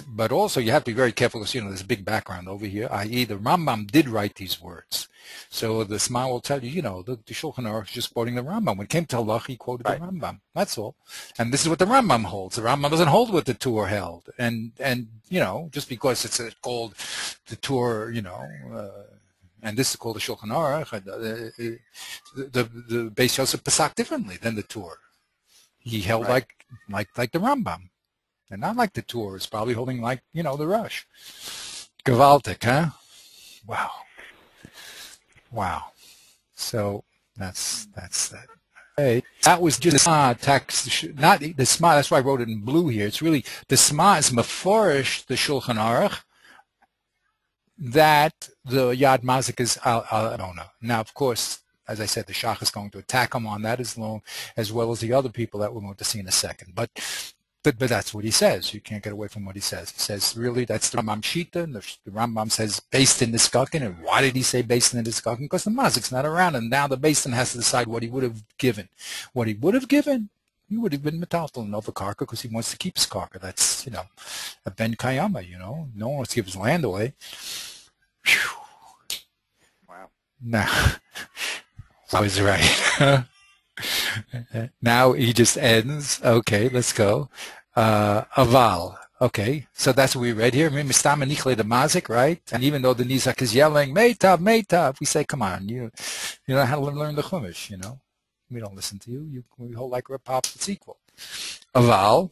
but also you have to be very careful because there's a big background over here, i.e. the Rambam did write these words. So the Sma will tell you, the Shulchan Aruch is just quoting the Rambam. When it came to Halach, he quoted the Rambam. That's all. And this is what the Rambam holds. The Rambam doesn't hold what the Tur held. And just because it's called the Tur, and this is called the Shulchan Aruch, the Beis Yosef Pesach differently than the Tur. He held like the Rambam, and not like the Tur. It's probably holding like the Rush. Gewaltig, huh? Wow. So that's that. Hey, that was just the Sma text, not the Sma. That's why I wrote it in blue here. It's really the Sma is meforish the Shulchan Aruch, that the Yad Mazik is al-Adona. Now, of course, as I said, the Shach is going to attack him on that as well as the other people that we're going to see in a second. But that's what he says. You can't get away from what he says. He says, really, that's the Rambam Shita, and the Rambam says based in the Skakin. And why did he say based in the Skakin? Because the Mazik's not around, and now the Basin has to decide what he would have given. What he would have given, he would have been metaltal over karka because he wants to keep his karka. That's, a ben kayama, No one wants to give his land away. Whew. Wow. Now, I was right. Now he just ends. Okay, let's go. Aval. Okay, so that's what we read here. Mistam nichle the mazik, right? And even though the nizak is yelling, meitav, meitav, we say, come on, you know how to learn the chumash, We don't listen to you. We hold like we're pops. It's equal. Aval.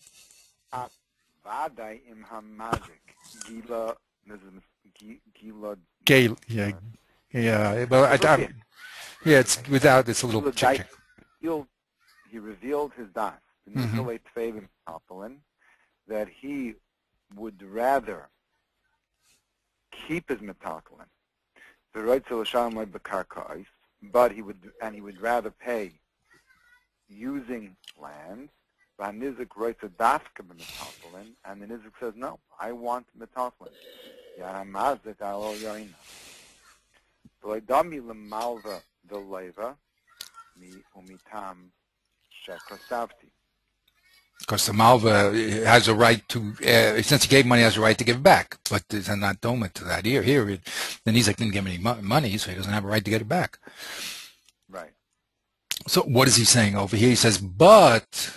Vadai im hamazik gila. Gila. Yeah. Well, it's without. It's a little chicken. He revealed his das, that he would rather keep his metaltalin, but he would rather pay using land. And the nizik says, no, I want metaltalin. Because the Malva has a right to, since he gave money, has a right to give back. But there's not doma to that. Here, the Nizak didn't give him any money, so he doesn't have a right to get it back. Right. So what is he saying over here? He says, but,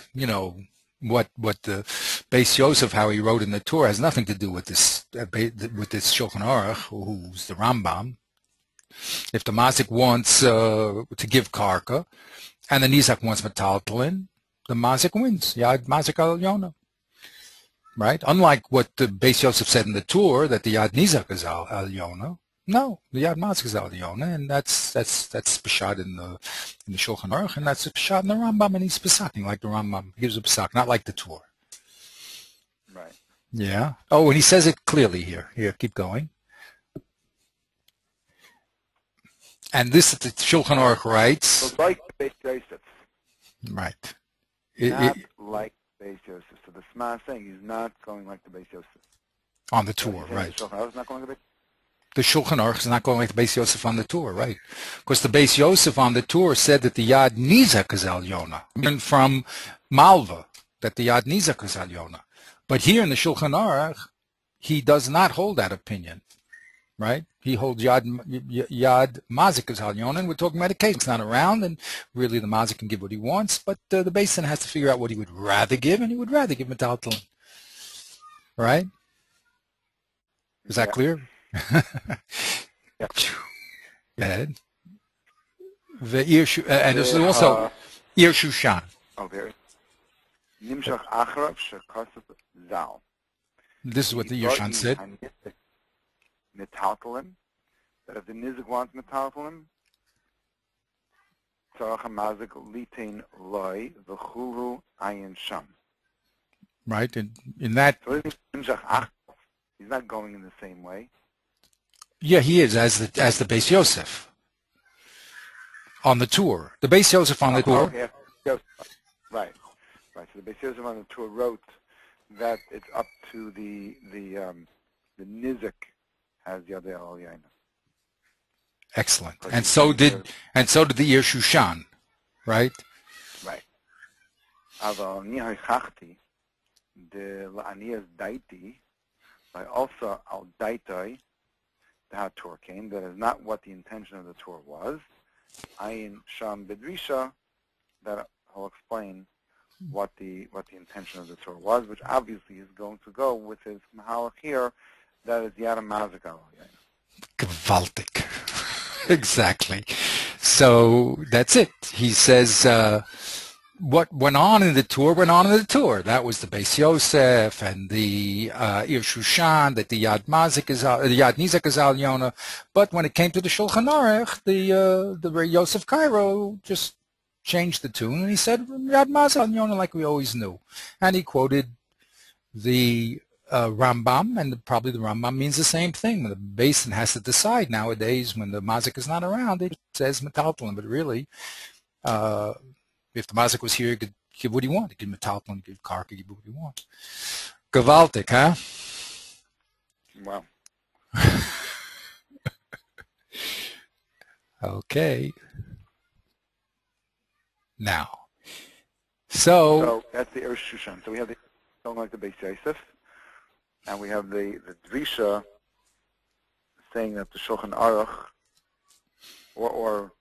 what the Beis Yosef, how he wrote in the Torah, has nothing to do with this Shulchan Aruch, who's the Rambam. If the Mazik wants to give karka, and the Nizak wants metaltalin, the Mazik wins. Yad Mazik al Yona. Right? Unlike what the Beis Yosef said in the Torah, that the Yad Nizak is al Yona. No, the Yad Mazik is al Yona, and that's Peshat in the Shulchan Aruch, and that's Peshat in the Rambam, and he's Pesaking like the Rambam. He gives a Pesak, not like the Torah. Right. Yeah. Oh, and he says it clearly here. Here, keep going. And this the Shulchan Aruch writes. So like the Beis Yosef. Right. Not like Beis Yosef. So the Sma is saying he's not going like the Beis Yosef. On the Torah, right. The Shulchan Aruch is not going like the Shulchan Aruch is not going like the Beis Yosef on the Torah, right? Because the Beis Yosef on the Torah said that the Yad Nizak is al Yona. And from Malva, that the Yad Nizak is al Yona. But here in the Shulchan Aruch, he does not hold that opinion, right? He holds Yad Mazik is al Yona, and we're talking about a case. It's not around, and really the Mazik can give what he wants, but the Beis Din has to figure out what he would rather give, and he would rather give metaltalin. Right? Is that clear? Yeah. And this is also Ir Shushan. Okay. Nimshach Achrav Shekasef Zal. This is what the Yershan said. Metaltalin. That if the Nizik wants metaltalin, Tzarach HaMazik Litain Loi V'chulu Ayin Sham. Right, in that. So Nimshach Achrav. He's not going in the same way. Yeah, he is, as the Beis Yosef on the tour. The Beis Yosef on the tour. Okay. Right. So the Beis Yosef on the tour wrote that it's up to the Nizik has Yadei Al Yaina. Excellent. And so did the Ir Shushan, right? Right. Aval Nihai Chachti de La'aniyas Daiti by also Al Daitai. How Torah came. That is not what the intention of the Torah was. Ayin Sham Bedrisha. That I'll explain what the intention of the Torah was, which obviously is going to go with his Mahalach here. That is Yad Mazik al Yaina. Gewaltig. Exactly. So that's it. He says what went on in the tour went on in the tour. That was the Beis Yosef and the Ir Shushan, that the Yad Mazik is the Yad Nizak is al Yona. But when it came to the Shulchan Aruch, the Yosef Cairo just changed the tune, and he said Yad Mazik al Yona like we always knew, and he quoted the Rambam, and probably the Rambam means the same thing. When the Beis Din has to decide nowadays, when the Mazik is not around, it says metaltalin, but really. If the Mazik was here, he could give what he wanted. Give metaltalin, give karka, give what he wants. Gewaltig, huh? Wow. Okay. Now, so that's the Ir Shushan. So we have the don't like the Beis Yosef, and we have the Drisha saying that the Shulchan Aruch, or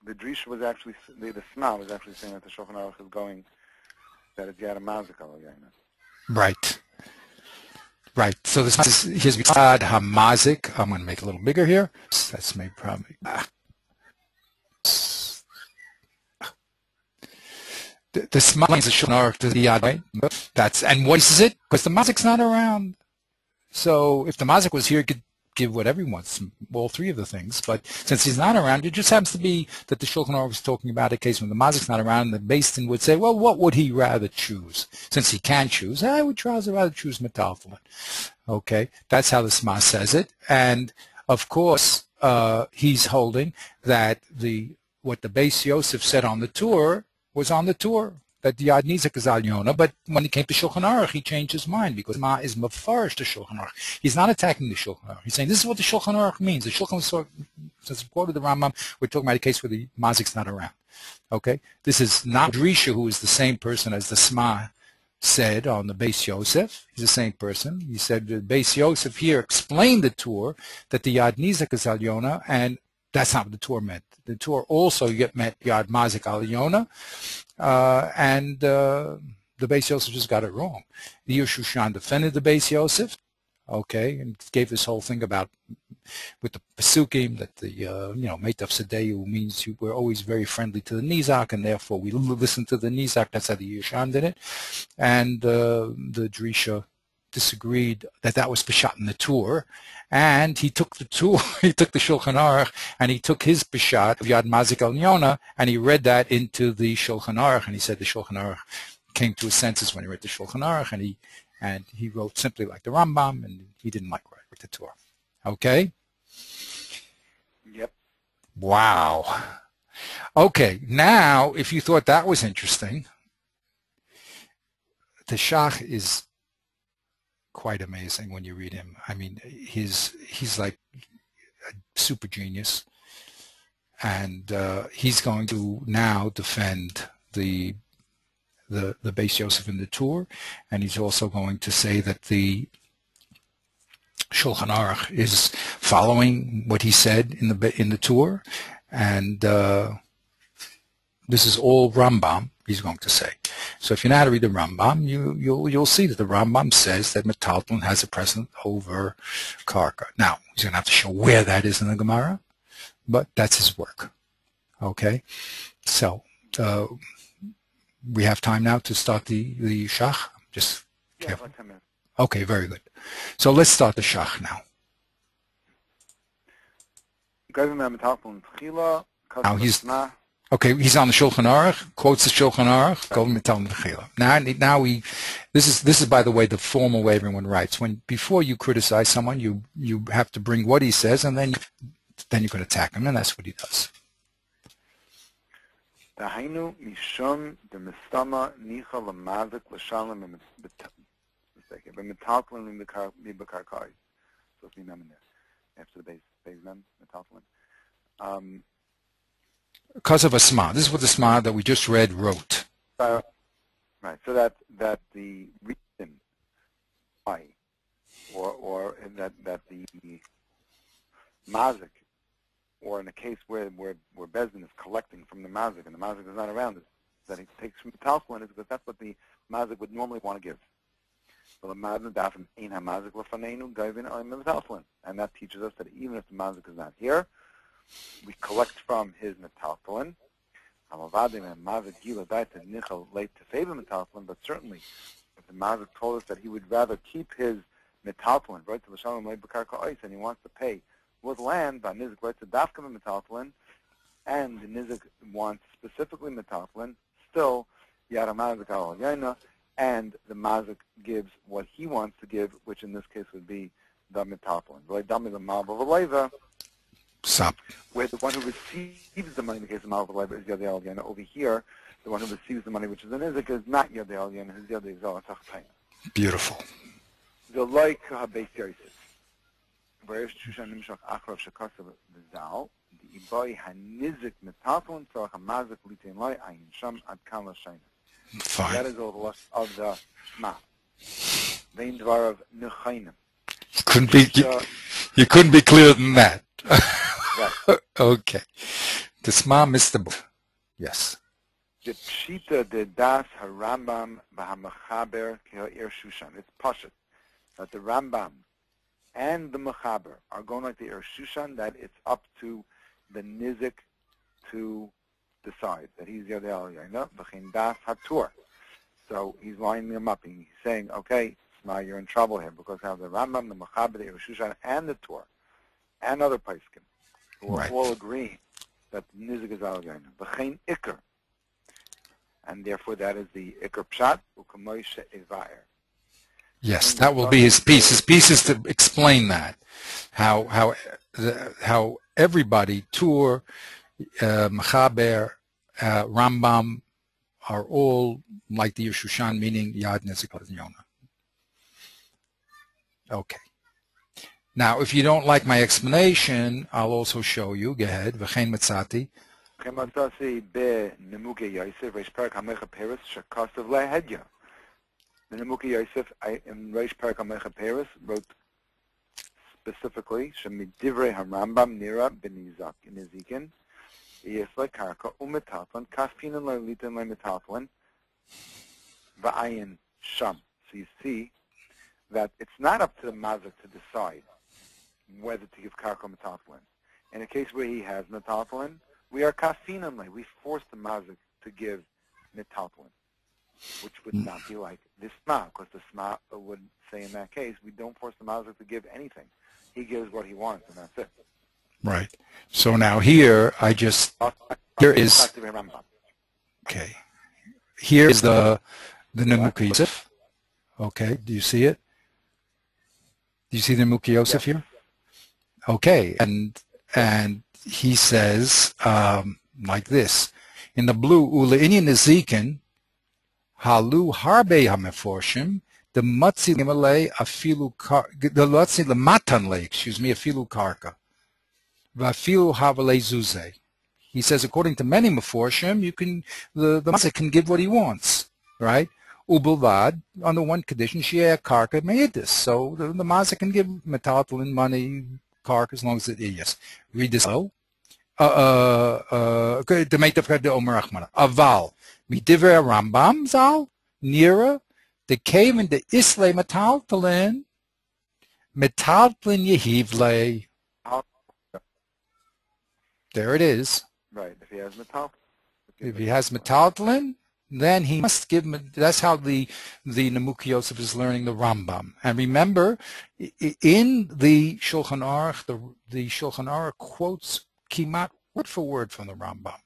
the Drisha was actually, the Sma was actually saying that the Shulchan Aruch is going, that it's Yad Mazik al Yaina. Right. Right. So this is, here's Yad HaMazik. I'm going to make it a little bigger here. That's maybe probably. The Sma is the Shulchan Aruch to the Yad, right? And what is it? Because the Mazik's not around. So if the Mazik was here, he could give whatever he wants, all three of the things. But since he's not around, it just happens to be that the Shulchan Aruch was talking about a case when the Mazik's not around, and the Beis Din would say, well, what would he rather choose? Since he can choose, I would rather choose metaltalin. Okay, that's how the Sma says it. And, of course, he's holding that what the Beis Yosef said on the tour was on the tour, that the Yad Nizak is al Yona, but when he came to Shulchan Aruch, he changed his mind, because Ma is mafarish to Shulchan Aruch. He's not attacking the Shulchan Aruch. He's saying this is what the Shulchan Aruch means. The Shulchan Aruch, since we quoted the Rambam, we're talking about a case where the Mazik's not around. Okay? This is not Drisha, who is the same person as the Sma said on the Beis Yosef. He's the same person. He said the Beis Yosef here explained the tour that the Yad Nizak is al Yona, and That's not what the Torah meant. The Torah also meant Yad Mazik Al Yona, and the Beis Yosef just got it wrong. The Yerushan defended the Beis Yosef, okay, and gave this whole thing about with the Pesukim that the Meitav Sadeu means we're always very friendly to the Nizak, and therefore we listen to the Nizak. That's how the Yerushan did it, and the Drisha disagreed that was Peshat in the Tur, and he took the Tur, he took the Shulchan Aruch, and he took his Peshat of Yad Mazik Al Yona, and he read that into the Shulchan Aruch, and he said the Shulchan Aruch came to his senses when he read the Shulchan Aruch, and he wrote simply like the Rambam, and he didn't like the Torah. Okay? Yep. Wow. Okay, now, if you thought that was interesting, the Shach is quite amazing when you read him. I mean, he's like a super genius, and he's going to now defend the Beis Yosef in the Tur, and he's also going to say that the Shulchan Aruch is following what he said in the Tur, and this is all Rambam. He's going to say. So if you know how to read the Rambam, you'll see that the Rambam says that metalton has a precedent over karka. Now he's going to have to show where that is in the Gemara, but that's his work. Okay, so we have time now to start the shach. Just careful. Like 10 minutes. Okay, very good. So let's start the shach now. Now he's on the Shulchan Aruch, quotes the Shulchan Aruch, go metalton v'chila. Now this is by the way the formal way everyone writes. Before you criticize someone, you have to bring what he says, and then you can attack him, and that's what he does. Dahainu mishum demistama nicha lamazik l'shalom b'metaltlin mibakarkai. So it's mem in there after the base mem metaltlin. Because of a sma. This is what the sma that we just read wrote. Right. So that the reason why, or that the mazik, or in a case where Bezdin is collecting from the mazik and the mazik is not around, that he takes from the talcum is because that's what the mazik would normally want to give. So the mazik dafim ein hamazik lefanenu gavin oim metaltlin, and that teaches us that even if the mazik is not here, we collect from his metaltlin. But certainly, if the mazik told us that he would rather keep his metaltlin, right, to l'shalom le'bekarka, and he wants to pay with land, by nizik right to dafka metaltlin, and the nizik wants specifically metaltlin, still yada mazik al yaina, and the mazik gives what he wants to give, which in this case would be the metaltlin. Where the one who receives the money in the case of Malva Leiva is Yadei Al-Yana. Over here, the one who receives the money, which is an Izik, is not Yadei Al-Yana, his Yadei Zal-Atach-Tayna. Beautiful. The like ha-Beis Yosef. Whereas Shushan Nimshach Achrav Shekasav V'Zal, the Ibai ha-Nizik Metathlon Tzarach ha-Mazik Litain Lai Ayin Sham Ad Kan L'Shayna. Fine. That is all the lust of the Shema. Vein Dvar of Nechayim. You couldn't be clearer than that. Right. Okay. The Sma missed the book. Yes. The Pshita de Das HaRambam B'HaMachaber Keha'ir Shushan. It's Pashat. That the Rambam and the Mechaber are going like the Ir Shushan, that it's up to the Nizik to decide that he's Yadei Al-Yaina, V'chein Das HaTur. So he's lining them up. He's saying, okay, Sma, you're in trouble here, because now the Rambam, the Mechaber, the Ir Shushan, and the Tur, and other Paiskim, who are all agreeing that the Nizik is Al-Yaina. V'chein Iker. And therefore that is the Iker Pshat, U'kamoy She'evair. Yes, that will be his piece. His piece is to explain that, how everybody, Tur, Mechaber, Rambam, are all like the Yeshushan, meaning Yad Nizik Yona. Okay. Now, if you don't like my explanation, I'll also show you. Go ahead. V'chein Metzati. V'chein Metzati be-Nemuke Yosef, Reish Perek HaMecha Peres, Shekasav Lehedya. The Nemuke Yosef in Reish Perek HaMecha Peres wrote specifically, Shemidivrei HaRambam Nira B'Nizak Nizikin, Yisla Karka Umetatlan, Kafinan Lalitan Lemetatlan, Va'ayin Sham. So you see that it's not up to the mazik to decide whether to give Karka Metatlan. In a case where he has Metatlan, we are Kafinan, we force the mazik to give Metatlan, which would not be like the Sma, because the Sma would say in that case, we don't force the mazik to give anything. He gives what he wants, and that's it. Right. So now here, here is, okay, here is the Nemuka Yosef. Okay, do you see it? Do you see the Nemuka Yosef here? Okay, and he says like this, in the blue, Ule'inyan Nezikin, Halu Harbe HaMeforshim, the Matzi Limale Afilu the Matzi Lematan Le, Afilu Karka. Vafilu Havale Zuze. He says, according to many Meforshim, the Matzi can give what he wants, right? Ubulvad, under one condition, Shia Karka Meidis. So the Matzi can give metaltalin money, Karka, as long as it is. Yes. Read this. To make the Omer Achmana. Aval. Midivre Rambam Zal, Nira, the cave in the Isle Metaltalin, Yehivle. There it is. Right, if he has metaltalin. If he has metaltalin, then he must give, that's how the Nemuka Yosef is learning the Rambam. And remember, in the Shulchan Aruch, the Shulchan Aruch quotes Kimat word for word from the Rambam.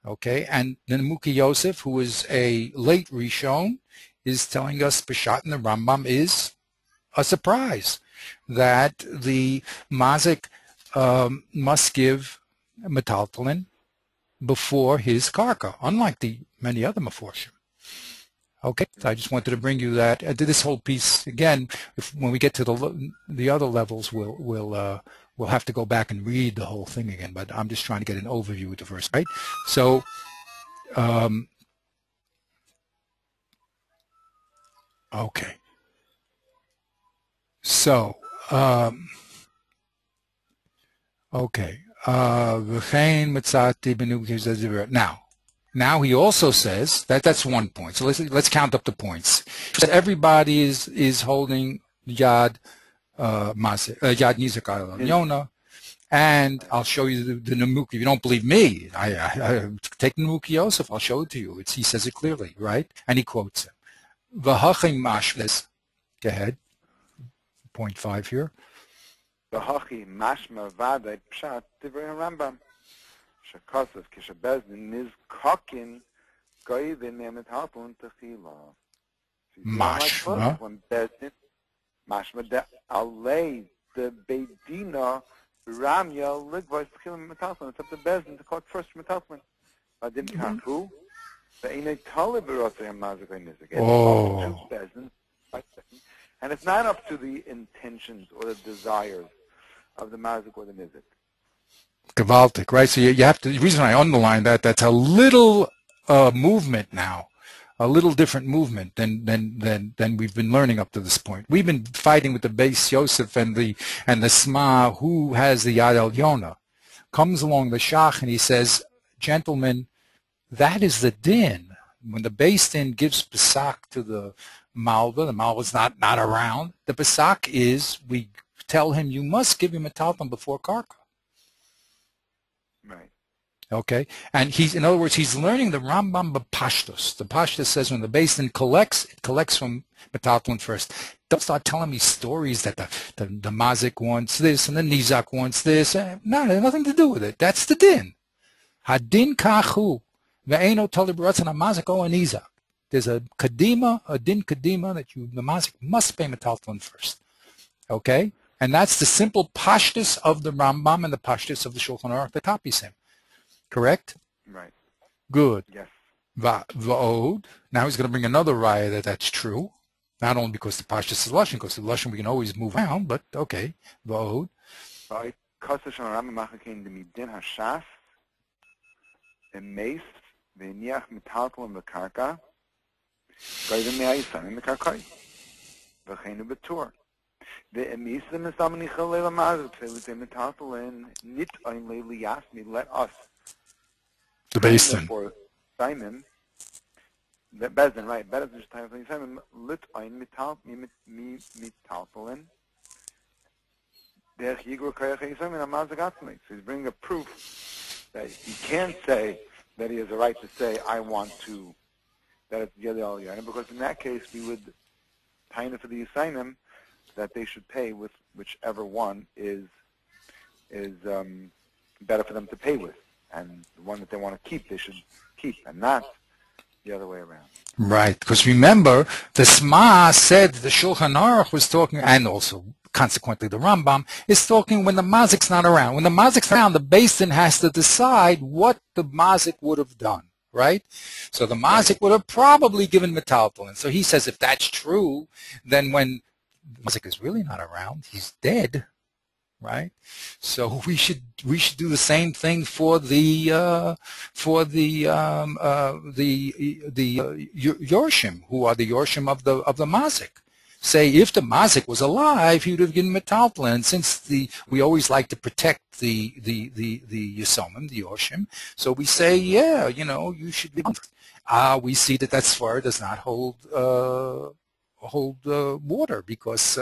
Okay, and the Nemuka Yosef, who is a late Rishon, is telling us Peshat in the Rambam is a surprise, that the Mazik must give metaltalin before his karka, unlike the many other Meforshim. Okay, so I just wanted to bring you that. This whole piece again. When we get to the other levels, we'll have to go back and read the whole thing again. But I'm just trying to get an overview of the verse, right? So, okay. So, okay. Now he also says that's one point. So let's count up the points. That everybody is holding Yad Yad Nizak al Yona, and I'll show you the Nemuka. If you don't believe me, I take Nemuka Yosef. I'll show it to you. He says it clearly, right? And he quotes him. V'hachim mashles. Go ahead. Point 5 here. V'hachi mashma v'adei pshat divrei Rambam. Shekosef kishabezdin nizkakin goyivin me'metaltalin techila. Mashma. When bezdin mashma de alei the beidina ramya ligvois techila metaltalin. It's up to bezdin to collect first metaltalin. Vadim kafu. Ve'inei talib b'rotzei hamazik nizik. Oh. And it's not up to the intentions or the desires of the mazik or the nizik. Gewaltig, right? So you have to, the reason I underline that's a little movement now, a little different movement than we've been learning up to this point. We've been fighting with the Beis Yosef and the Sma, who has the Yad El Yona. Comes along the Shach and he says, gentlemen, that is the din. When the Beis Din gives Pesach to the Malva's not around. The Pesach is, we tell him, you must give him a talpon before Karka. Right. Okay, and in other words, he's learning the Rambam b'pashtus. The Pashtus says when the Beis Din collects, it collects from metaltalin first. Don't start telling me stories that the Mazik wants this and the Nizak wants this. No, it has nothing to do with it. That's the din. Hadin kachu ve'eno talib ratzon Mazik o Nizak. There's a kadima, a din kadima that the Mazik must pay metaltalin first. Okay, and that's the simple Pashtus of the Rambam and the Pashtus of the Shulchan Aruch that copies him. Correct? Right. Good. Yes. Va'od. Now he's going to bring another raya that's true. Not only because the Pashtus is Lashon, because the Lashon we can always move around, but okay. Va'od. The emisim is somebody chalela mazel tefillah metaltalin nit ein leili yasmi. Let us The time basin. for Simon. The bezin, right? Better just time for Simon. Lit ein metaltalin. Der Yigro kayach Simon amazagatzmi. So he's bringing a proof that he can't say that he has a right to say I want to. That it's Yedi Al Yanim, because in that case we would time for the Yisainim that they should pay with whichever one is better for them to pay with, and the one that they want to keep they should keep, and not the other way around. Right, because remember, the Sma said the Shulchan Aruch was talking, and also consequently the Rambam is talking when the mazik's not around. When the mazik's around, the basin has to decide what the mazik would have done. Right? So the mazik would have probably given metaltalin. So he says if that's true, then when the mazik is really not around, he's dead. Right? So we should do the same thing for the Yorshim, who are the Yorshim of the mazik. Say if the mazik was alive, he would have given metaltalin. Since we always like to protect the Yisomim, the Yoshim, so we say, yeah, you should be. We see that svara does not hold water, because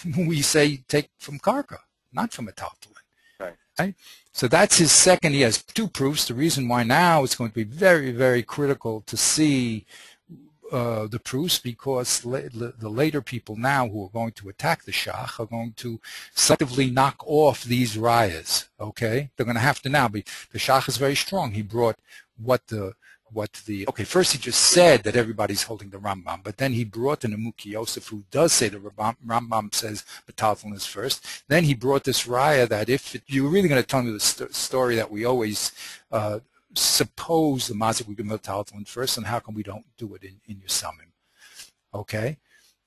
we say take from karka, not from metaltalin. Right? So that's his second. He has two proofs. The reason why now it's going to be very, very critical to see the proofs, because the later people now who are going to attack the Shach are going to selectively knock off these rayas. Okay, they're going to have to now be. The Shach is very strong. He brought okay, first he just said that everybody's holding the Rambam, but then he brought in a Muki Yosef who does say the Rambam says metaltalin is first. Then he brought this raya that if you're really going to tell me the story that we always suppose the mazik would be metaltalin first, and how come we don't do it in Yosamim? Okay,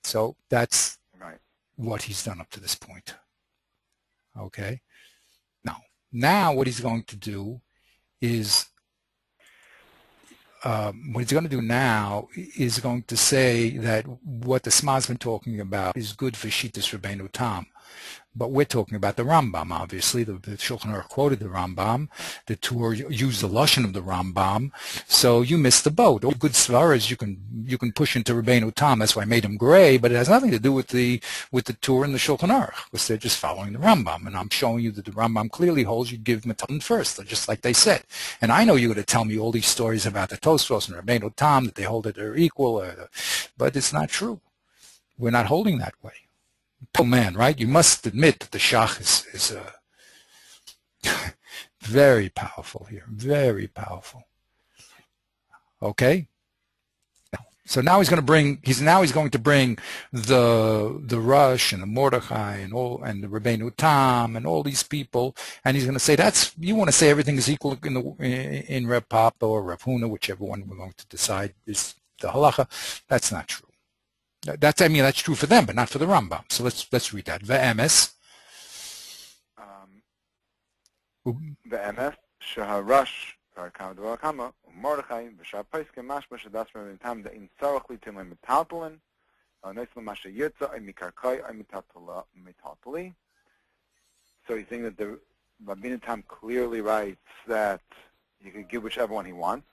so that's right. What he's done up to this point. Okay, now what he's going to do is what he's going to do now is going to say that what the Sma's been talking about is good for Shitas Rabbeinu Tam. But we're talking about the Rambam, obviously. The Shulchan Aruch quoted the Rambam. The Tur used the lashon of the Rambam. So you missed the boat. All good svaras you can push into Rabbeinu Tam. That's why I made him gray. But it has nothing to do with the Tur and the Shulchan Aruch, because they're just following the Rambam. And I'm showing you that the Rambam clearly holds you give metaltalin first, just like they said. And I know you're going to tell me all these stories about the Tosfos and Rabbeinu Tam that they hold that they're equal, but it's not true. We're not holding that way. Oh man, right? You must admit that the Shach is very powerful here, very powerful. Okay. So now he's going to bring. He's going to bring the Rush and the Mordechai and the Rabbeinu Tam and all these people, and he's going to say you want to say everything is equal in Reb Papa or Reb Huna, whichever one we're going to decide is the halacha. That's not true. That's true for them, but not for the Rambam. So let's read that. Ve'emes. Ve'emes sheharash karakam d'varakama u'mordechai v'shar peiske mashma shedas Rabbeinu Tam de'in tzarach litin le'metaltalin neislam masha yirtza mikarkai metaltali. So he's saying that the Rabbeinu Tam clearly writes that you could give whichever one he wants.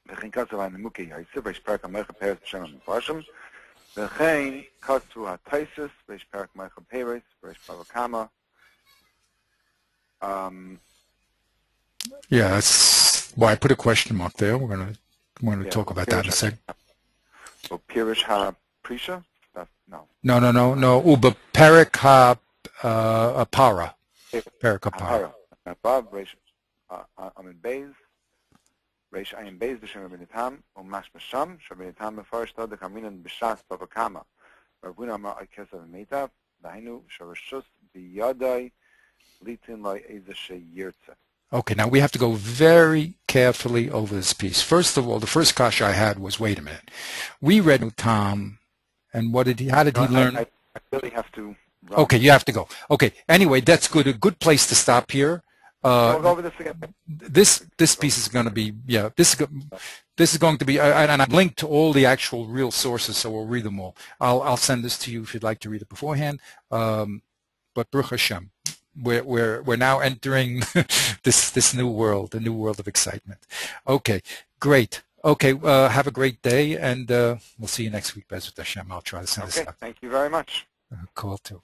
וכן כתוב הנימוקי יוסף, ויש פרק המלך פרס בשם המפרשים, וכן כתוב הטייסס, ויש פרק מלך פרס, ויש פרק כמה. Yeah, that's why I put a question mark there. We're going to talk about that in a second. So Pirish ha-prisha? No. No. Uba Perik ha-para. Perik ha-para. Above, Reish Amin Beis. Reish Ayin Beis b'shem Rabbeinu Tam, u'mash b'sham, Rabbeinu Tam mefarish tad dekaminan b'shas b'vakama. Rabbeinu Amar Akesav Meitav, dahainu sharashus b'yadai litin lai eza sheyirtze. Okay, now we have to go very carefully over this piece. First of all, the first kasha I had was, wait a minute. We read Tam, and how did he learn? I really have to run. Okay, you have to go. Okay, anyway, that's good. A good place to stop here. We'll go over this again. This piece is going to be, this is good. This is going to be, and I've linked to all the actual real sources, so we'll read them all. I'll send this to you if you'd like to read it beforehand. But Baruch Hashem, we're now entering this new world, the new world of excitement. Okay, great. Okay, have a great day, and we'll see you next week, Bezrat Hashem. I'll try to send this out. Thank you very much. Cool too.